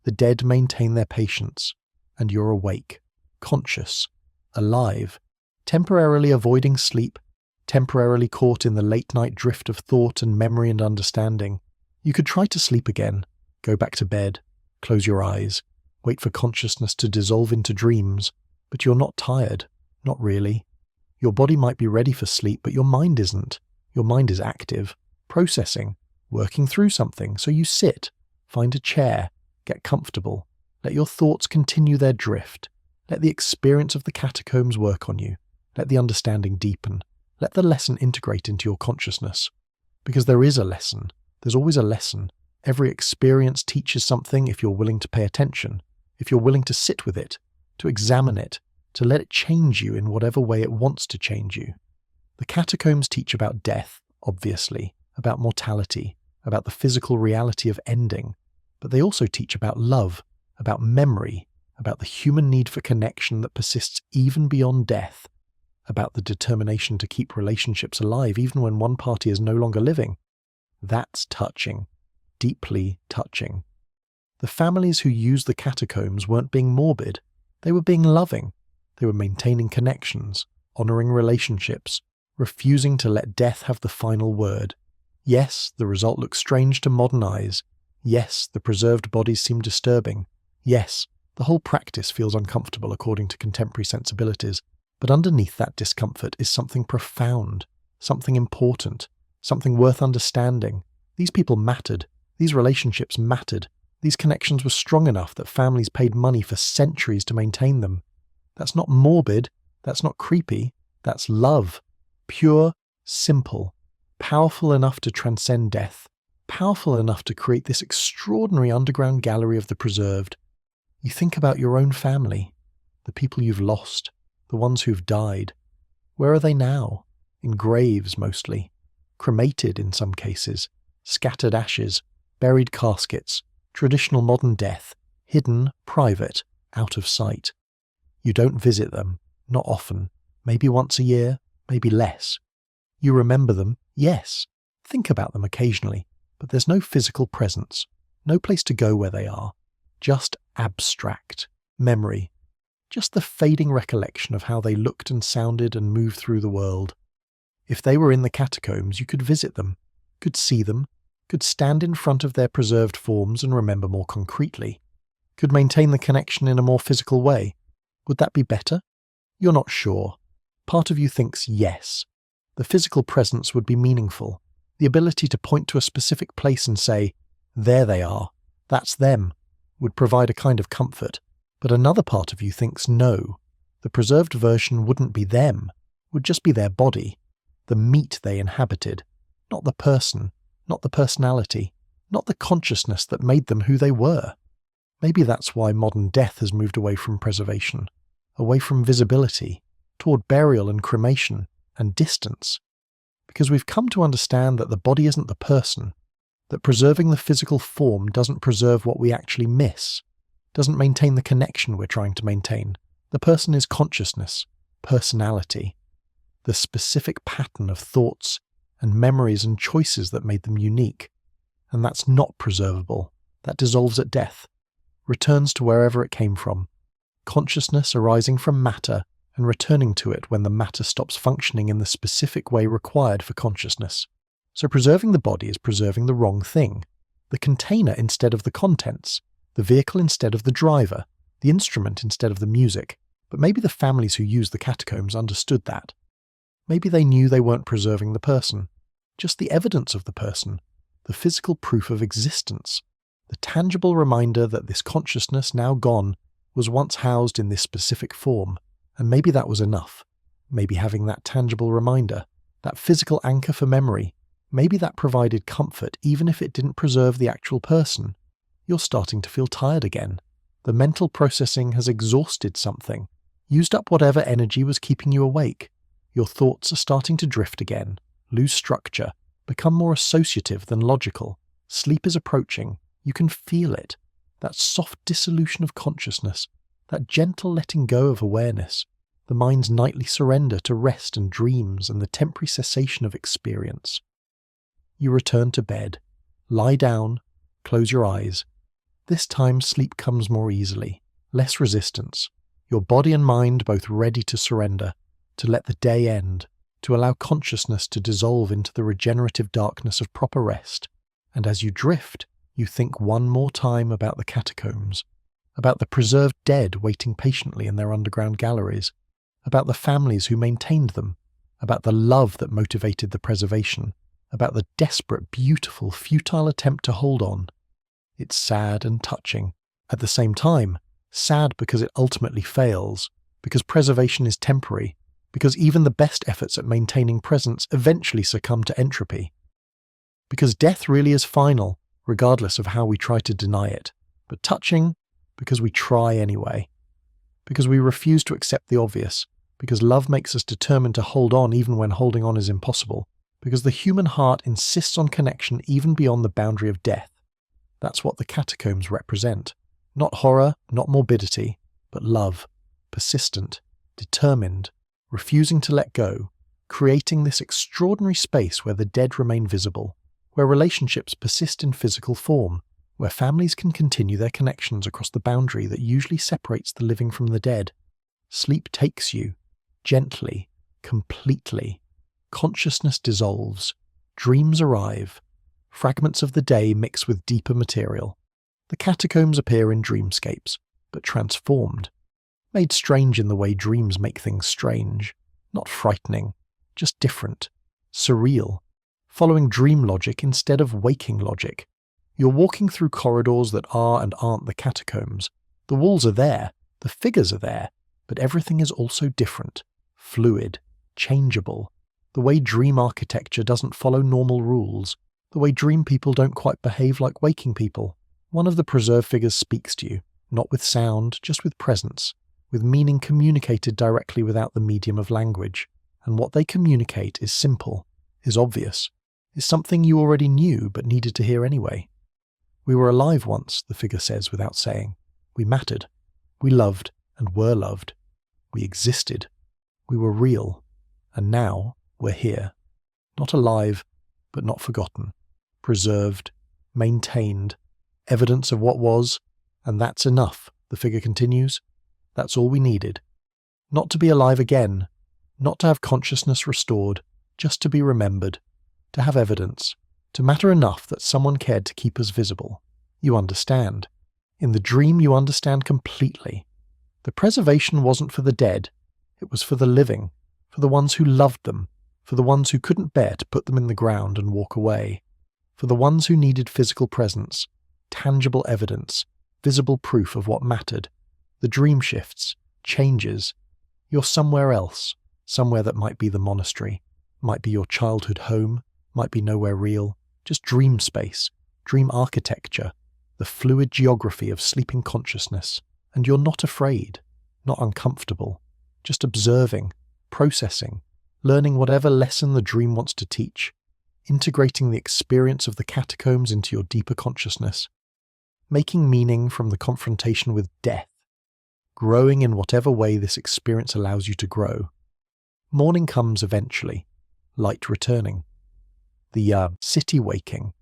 The dead maintain their patience. And you're awake, conscious, alive, temporarily avoiding sleep, temporarily caught in the late-night drift of thought and memory and understanding. You could try to sleep again, go back to bed, close your eyes, wait for consciousness to dissolve into dreams, but you're not tired, not really. Your body might be ready for sleep, but your mind isn't. Your mind is active, processing, working through something, so you sit, find a chair, get comfortable, let your thoughts continue their drift, let the experience of the catacombs work on you, let the understanding deepen, let the lesson integrate into your consciousness. Because there is a lesson. There's always a lesson. Every experience teaches something if you're willing to pay attention, if you're willing to sit with it, to examine it, to let it change you in whatever way it wants to change you. The catacombs teach about death, obviously, about mortality, about the physical reality of ending, but they also teach about love, about memory, about the human need for connection that persists even beyond death, about the determination to keep relationships alive even when one party is no longer living. That's touching, deeply touching. The families who used the catacombs weren't being morbid, they were being loving. They were maintaining connections, honouring relationships, refusing to let death have the final word. Yes, the result looks strange to modern eyes. Yes, the preserved bodies seem disturbing. Yes, the whole practice feels uncomfortable according to contemporary sensibilities. But underneath that discomfort is something profound, something important, something worth understanding. These people mattered. These relationships mattered. These connections were strong enough that families paid money for centuries to maintain them. That's not morbid. That's not creepy. That's love. Pure, simple, powerful enough to transcend death, powerful enough to create this extraordinary underground gallery of the preserved. You think about your own family, the people you've lost, the ones who've died. Where are they now? In graves, mostly. Cremated in some cases. Scattered ashes. Buried caskets. Traditional modern death. Hidden, private, out of sight. You don't visit them. Not often. Maybe once a year. Maybe less. You remember them, yes. Think about them occasionally. But there's no physical presence. No place to go where they are. Just abstract. Memory. Just the fading recollection of how they looked and sounded and moved through the world. If they were in the catacombs, you could visit them, could see them, could stand in front of their preserved forms and remember more concretely, could maintain the connection in a more physical way. Would that be better? You're not sure. Part of you thinks yes. The physical presence would be meaningful. The ability to point to a specific place and say, there they are, that's them, would provide a kind of comfort. But another part of you thinks no. The preserved version wouldn't be them, would just be their body, the meat they inhabited, not the person, not the personality, not the consciousness that made them who they were. Maybe that's why modern death has moved away from preservation, away from visibility, toward burial and cremation, and distance. Because we've come to understand that the body isn't the person, that preserving the physical form doesn't preserve what we actually miss, doesn't maintain the connection we're trying to maintain. The person is consciousness, personality, the specific pattern of thoughts and memories and choices that made them unique. And that's not preservable. That dissolves at death, returns to wherever it came from. Consciousness arising from matter and returning to it when the matter stops functioning in the specific way required for consciousness. So preserving the body is preserving the wrong thing. The container instead of the contents, the vehicle instead of the driver, the instrument instead of the music. But maybe the families who used the catacombs understood that. Maybe they knew they weren't preserving the person, just the evidence of the person, the physical proof of existence, the tangible reminder that this consciousness, now gone, was once housed in this specific form. And maybe that was enough. Maybe having that tangible reminder, that physical anchor for memory, maybe that provided comfort even if it didn't preserve the actual person. You're starting to feel tired again. The mental processing has exhausted something, used up whatever energy was keeping you awake. Your thoughts are starting to drift again, lose structure, become more associative than logical. Sleep is approaching. You can feel it. That soft dissolution of consciousness, that gentle letting go of awareness, the mind's nightly surrender to rest and dreams and the temporary cessation of experience. You return to bed, lie down, close your eyes. This time sleep comes more easily, less resistance, your body and mind both ready to surrender, to let the day end, to allow consciousness to dissolve into the regenerative darkness of proper rest. And as you drift, you think one more time about the catacombs, about the preserved dead waiting patiently in their underground galleries, about the families who maintained them, about the love that motivated the preservation, about the desperate, beautiful, futile attempt to hold on. It's sad and touching. At the same time, sad because it ultimately fails, because preservation is temporary, because even the best efforts at maintaining presence eventually succumb to entropy. Because death really is final, regardless of how we try to deny it. But touching, because we try anyway. Because we refuse to accept the obvious. Because love makes us determined to hold on even when holding on is impossible. Because the human heart insists on connection even beyond the boundary of death. That's what the catacombs represent. Not horror, not morbidity, but love. Persistent, determined, refusing to let go, creating this extraordinary space where the dead remain visible, where relationships persist in physical form, where families can continue their connections across the boundary that usually separates the living from the dead. Sleep takes you, gently, completely. Consciousness dissolves, dreams arrive, fragments of the day mix with deeper material. The catacombs appear in dreamscapes, but transformed, made strange in the way dreams make things strange, not frightening, just different, surreal, following dream logic instead of waking logic. You're walking through corridors that are and aren't the catacombs. The walls are there, the figures are there, but everything is also different, fluid, changeable. The way dream architecture doesn't follow normal rules, the way dream people don't quite behave like waking people. One of the preserved figures speaks to you, not with sound, just with presence, with meaning communicated directly without the medium of language. And what they communicate is simple, is obvious, is something you already knew but needed to hear anyway. We were alive once, the figure says without saying. We mattered. We loved and were loved. We existed. We were real. And now we're here. Not alive, but not forgotten. Preserved, maintained, evidence of what was, and that's enough, the figure continues. That's all we needed. Not to be alive again, not to have consciousness restored, just to be remembered, to have evidence, to matter enough that someone cared to keep us visible. You understand. In the dream you understand completely. The preservation wasn't for the dead, it was for the living, for the ones who loved them, for the ones who couldn't bear to put them in the ground and walk away, for the ones who needed physical presence, tangible evidence, visible proof of what mattered. The dream shifts, changes. You're somewhere else, somewhere that might be the monastery, might be your childhood home, might be nowhere real, just dream space, dream architecture, the fluid geography of sleeping consciousness. And you're not afraid, not uncomfortable, just observing, processing, learning whatever lesson the dream wants to teach, integrating the experience of the catacombs into your deeper consciousness, making meaning from the confrontation with death, growing in whatever way this experience allows you to grow. Morning comes eventually, light returning, the city waking,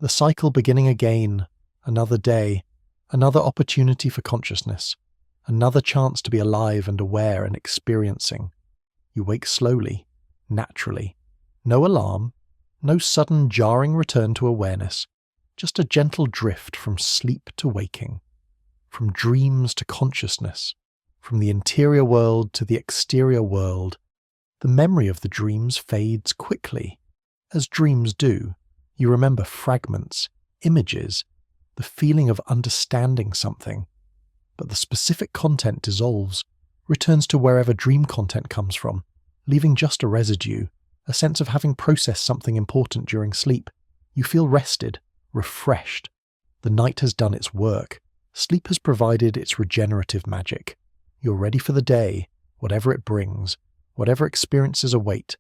the cycle beginning again, another day, another opportunity for consciousness, another chance to be alive and aware and experiencing. You wake slowly, naturally. No alarm, no sudden jarring return to awareness, just a gentle drift from sleep to waking, from dreams to consciousness, from the interior world to the exterior world. The memory of the dreams fades quickly. As dreams do, you remember fragments, images, the feeling of understanding something. But the specific content dissolves, returns to wherever dream content comes from, leaving just a residue, a sense of having processed something important during sleep. You feel rested, refreshed. The night has done its work. Sleep has provided its regenerative magic. You're ready for the day, whatever it brings, whatever experiences await.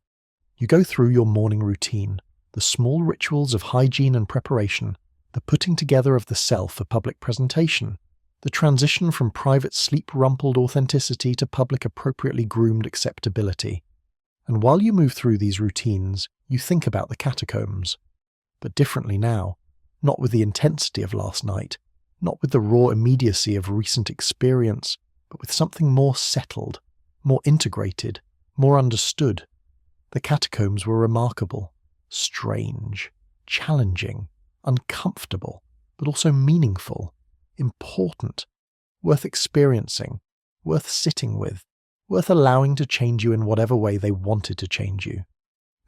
You go through your morning routine, the small rituals of hygiene and preparation, the putting together of the self for public presentation, the transition from private sleep-rumpled authenticity to public appropriately groomed acceptability. And while you move through these routines, you think about the catacombs. But differently now, not with the intensity of last night, not with the raw immediacy of recent experience, but with something more settled, more integrated, more understood. The catacombs were remarkable, strange, challenging, uncomfortable, but also meaningful, important, worth experiencing, worth sitting with, worth allowing to change you in whatever way they wanted to change you.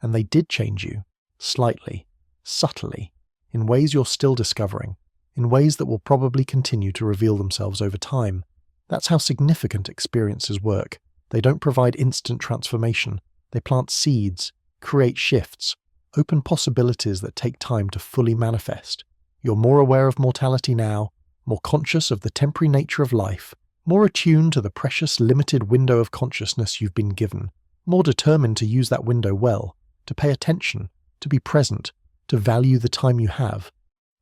And they did change you, slightly, subtly, in ways you're still discovering, in ways that will probably continue to reveal themselves over time. That's how significant experiences work. They don't provide instant transformation. They plant seeds, create shifts, open possibilities that take time to fully manifest. You're more aware of mortality now, more conscious of the temporary nature of life, more attuned to the precious limited window of consciousness you've been given, more determined to use that window well, to pay attention, to be present, to value the time you have.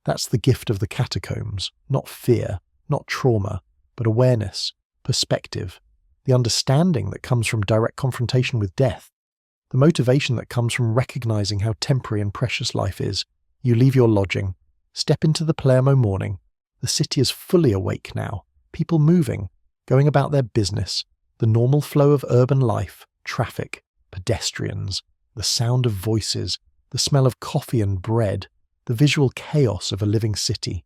That's the gift of the catacombs, not fear, not trauma, but awareness, perspective, the understanding that comes from direct confrontation with death, the motivation that comes from recognizing how temporary and precious life is. You leave your lodging, step into the Palermo morning. The city is fully awake now, people moving, going about their business, the normal flow of urban life, traffic, pedestrians, the sound of voices, the smell of coffee and bread, the visual chaos of a living city.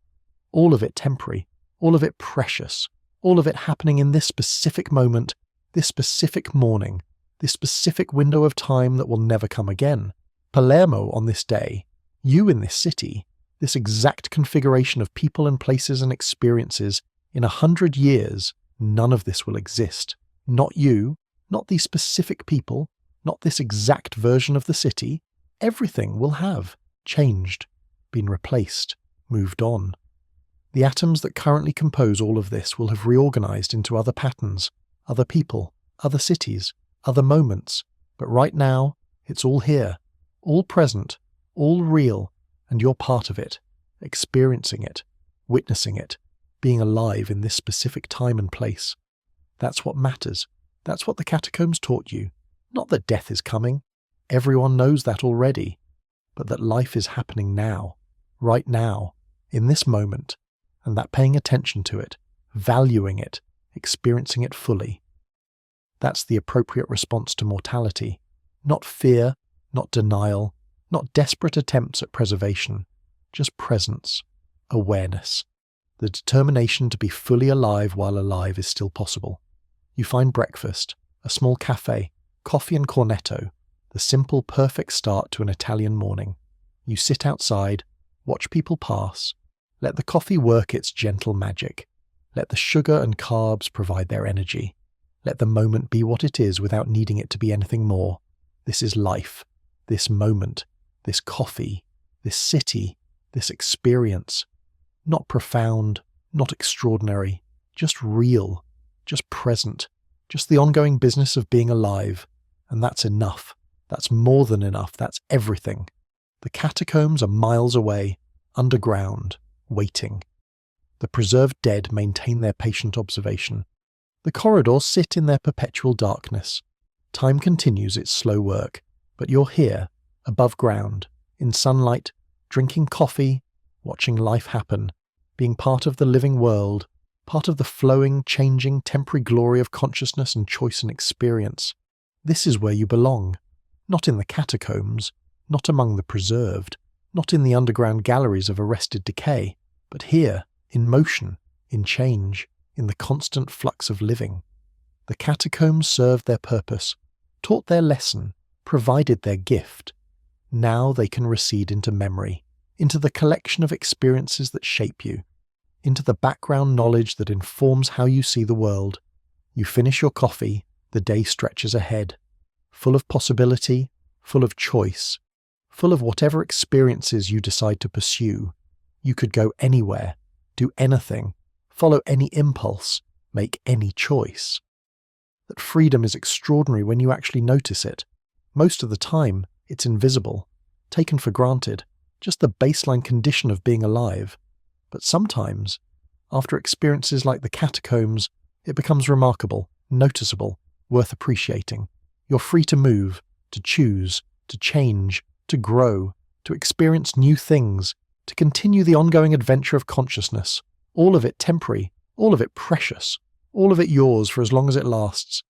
All of it temporary, all of it precious, all of it happening in this specific moment, this specific morning, this specific window of time that will never come again. Palermo on this day, you in this city, this exact configuration of people and places and experiences, in 100 years, none of this will exist. Not you, not these specific people, not this exact version of the city. Everything will have changed, been replaced, moved on. The atoms that currently compose all of this will have reorganized into other patterns, other people, other cities, other moments, but right now, it's all here, all present, all real, and you're part of it, experiencing it, witnessing it, being alive in this specific time and place. That's what matters. That's what the catacombs taught you. Not that death is coming. Everyone knows that already. But that life is happening now, right now, in this moment, and that paying attention to it, valuing it, experiencing it fully. That's the appropriate response to mortality. Not fear, not denial, not desperate attempts at preservation, just presence, awareness, the determination to be fully alive while alive is still possible. You find breakfast, a small cafe, coffee and cornetto, the simple, perfect start to an Italian morning. You sit outside, watch people pass, let the coffee work its gentle magic, let the sugar and carbs provide their energy, let the moment be what it is without needing it to be anything more. This is life, this moment, this coffee, this city, this experience. Not profound, not extraordinary, just real, just present, just the ongoing business of being alive. And that's enough. That's more than enough. That's everything. The catacombs are miles away, underground, waiting. The preserved dead maintain their patient observation. The corridors sit in their perpetual darkness. Time continues its slow work, but you're here, above ground, in sunlight, drinking coffee, watching life happen, being part of the living world, part of the flowing, changing, temporary glory of consciousness and choice and experience. This is where you belong, not in the catacombs, not among the preserved, not in the underground galleries of arrested decay, but here, in motion, in change, in the constant flux of living. The catacombs served their purpose, taught their lesson, provided their gift. Now they can recede into memory, into the collection of experiences that shape you, into the background knowledge that informs how you see the world. You finish your coffee, the day stretches ahead, full of possibility, full of choice, full of whatever experiences you decide to pursue. You could go anywhere, do anything, follow any impulse, make any choice. That freedom is extraordinary when you actually notice it. Most of the time, it's invisible, taken for granted, just the baseline condition of being alive. But sometimes, after experiences like the catacombs, it becomes remarkable, noticeable, worth appreciating. You're free to move, to choose, to change, to grow, to experience new things, to continue the ongoing adventure of consciousness, all of it temporary, all of it precious, all of it yours for as long as it lasts.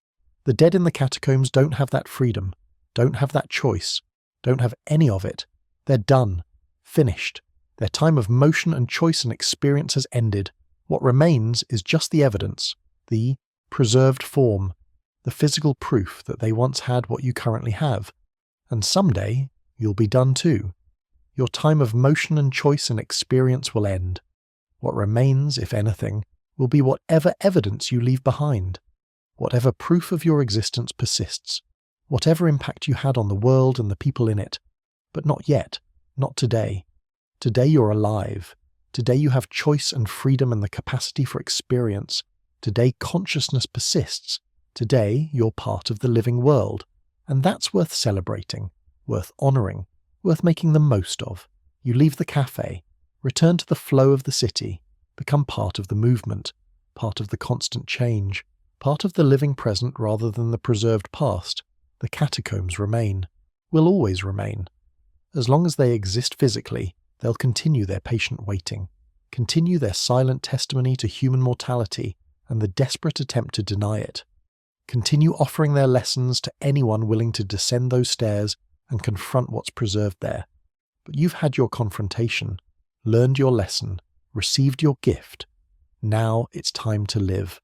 The dead in the catacombs don't have that freedom, don't have that choice, don't have any of it. They're done, finished. Their time of motion and choice and experience has ended. What remains is just the evidence, the preserved form, the physical proof that they once had what you currently have. And someday, you'll be done too. Your time of motion and choice and experience will end. What remains, if anything, will be whatever evidence you leave behind, whatever proof of your existence persists, whatever impact you had on the world and the people in it. But not yet. Not today. Today you're alive. Today you have choice and freedom and the capacity for experience. Today consciousness persists. Today you're part of the living world. And that's worth celebrating, worth honouring, worth making the most of. You leave the cafe, return to the flow of the city, become part of the movement, part of the constant change, part of the living present rather than the preserved past. The catacombs remain, will always remain. As long as they exist physically, they'll continue their patient waiting, continue their silent testimony to human mortality and the desperate attempt to deny it, continue offering their lessons to anyone willing to descend those stairs and confront what's preserved there. But you've had your confrontation, learned your lesson, received your gift. Now it's time to live,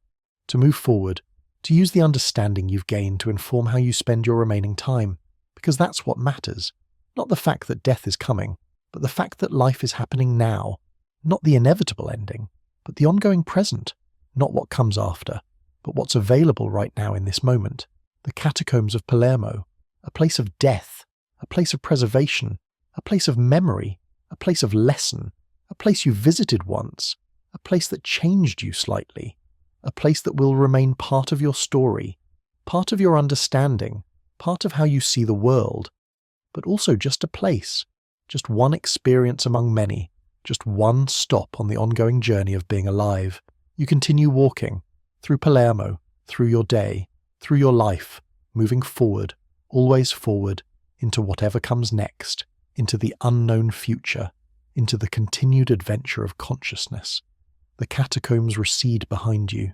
to move forward, to use the understanding you've gained to inform how you spend your remaining time, because that's what matters. Not the fact that death is coming, but the fact that life is happening now. Not the inevitable ending, but the ongoing present. Not what comes after, but what's available right now in this moment. The Catacombs of Palermo, a place of death, a place of preservation, a place of memory, a place of lesson, a place you visited once, a place that changed you slightly, a place that will remain part of your story, part of your understanding, part of how you see the world, but also just a place, just one experience among many, just one stop on the ongoing journey of being alive. You continue walking, through Palermo, through your day, through your life, moving forward, always forward, into whatever comes next, into the unknown future, into the continued adventure of consciousness. The catacombs recede behind you.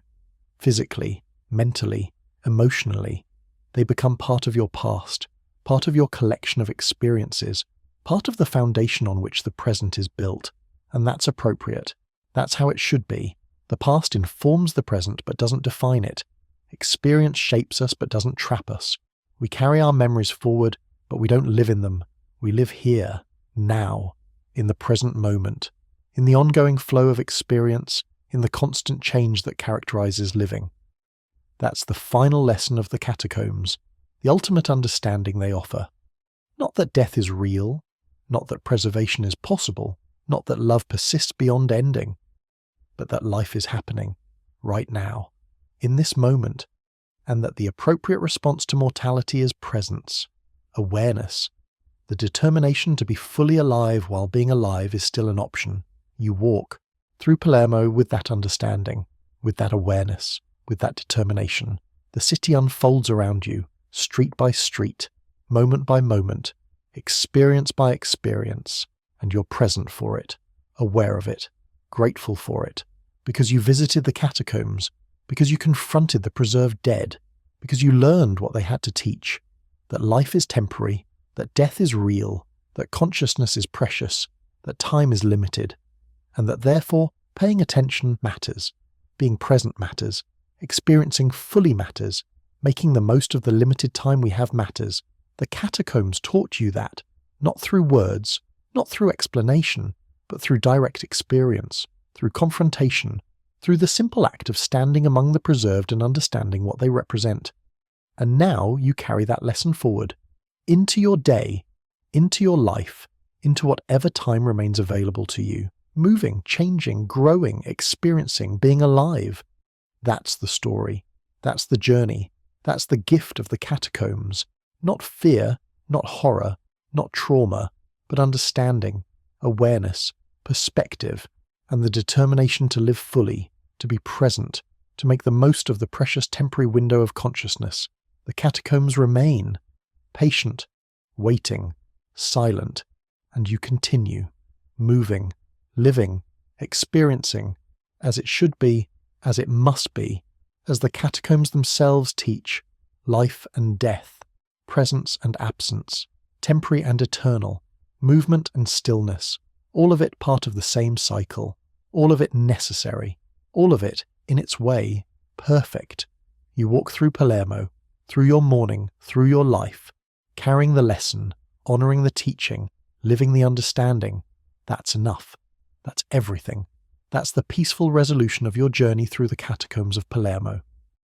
Physically, mentally, emotionally, they become part of your past, part of your collection of experiences, part of the foundation on which the present is built. And that's appropriate. That's how it should be. The past informs the present but doesn't define it. Experience shapes us but doesn't trap us. We carry our memories forward, but we don't live in them. We live here, now, in the present moment, in the ongoing flow of experience, in the constant change that characterizes living. That's the final lesson of the catacombs, the ultimate understanding they offer. Not that death is real, not that preservation is possible, not that love persists beyond ending, but that life is happening, right now, in this moment, and that the appropriate response to mortality is presence, awareness. The determination to be fully alive while being alive is still an option. You walk through Palermo with that understanding, with that awareness, with that determination. The city unfolds around you, street by street, moment by moment, experience by experience, and you're present for it, aware of it, grateful for it, because you visited the catacombs, because you confronted the preserved dead, because you learned what they had to teach, that life is temporary, that death is real, that consciousness is precious, that time is limited, and that therefore paying attention matters, being present matters, experiencing fully matters, making the most of the limited time we have matters. The catacombs taught you that, not through words, not through explanation, but through direct experience, through confrontation, through the simple act of standing among the preserved and understanding what they represent. And now you carry that lesson forward, into your day, into your life, into whatever time remains available to you, moving, changing, growing, experiencing, being alive. That's the story. That's the journey. That's the gift of the catacombs. Not fear, not horror, not trauma, but understanding, awareness, perspective, and the determination to live fully, to be present, to make the most of the precious temporary window of consciousness. The catacombs remain, patient, waiting, silent, and you continue, moving, living, experiencing, as it should be, as it must be, as the catacombs themselves teach, life and death, presence and absence, temporary and eternal, movement and stillness, all of it part of the same cycle, all of it necessary, all of it, in its way, perfect. You walk through Palermo, through your morning, through your life, carrying the lesson, honouring the teaching, living the understanding. That's enough. That's everything. That's the peaceful resolution of your journey through the catacombs of Palermo.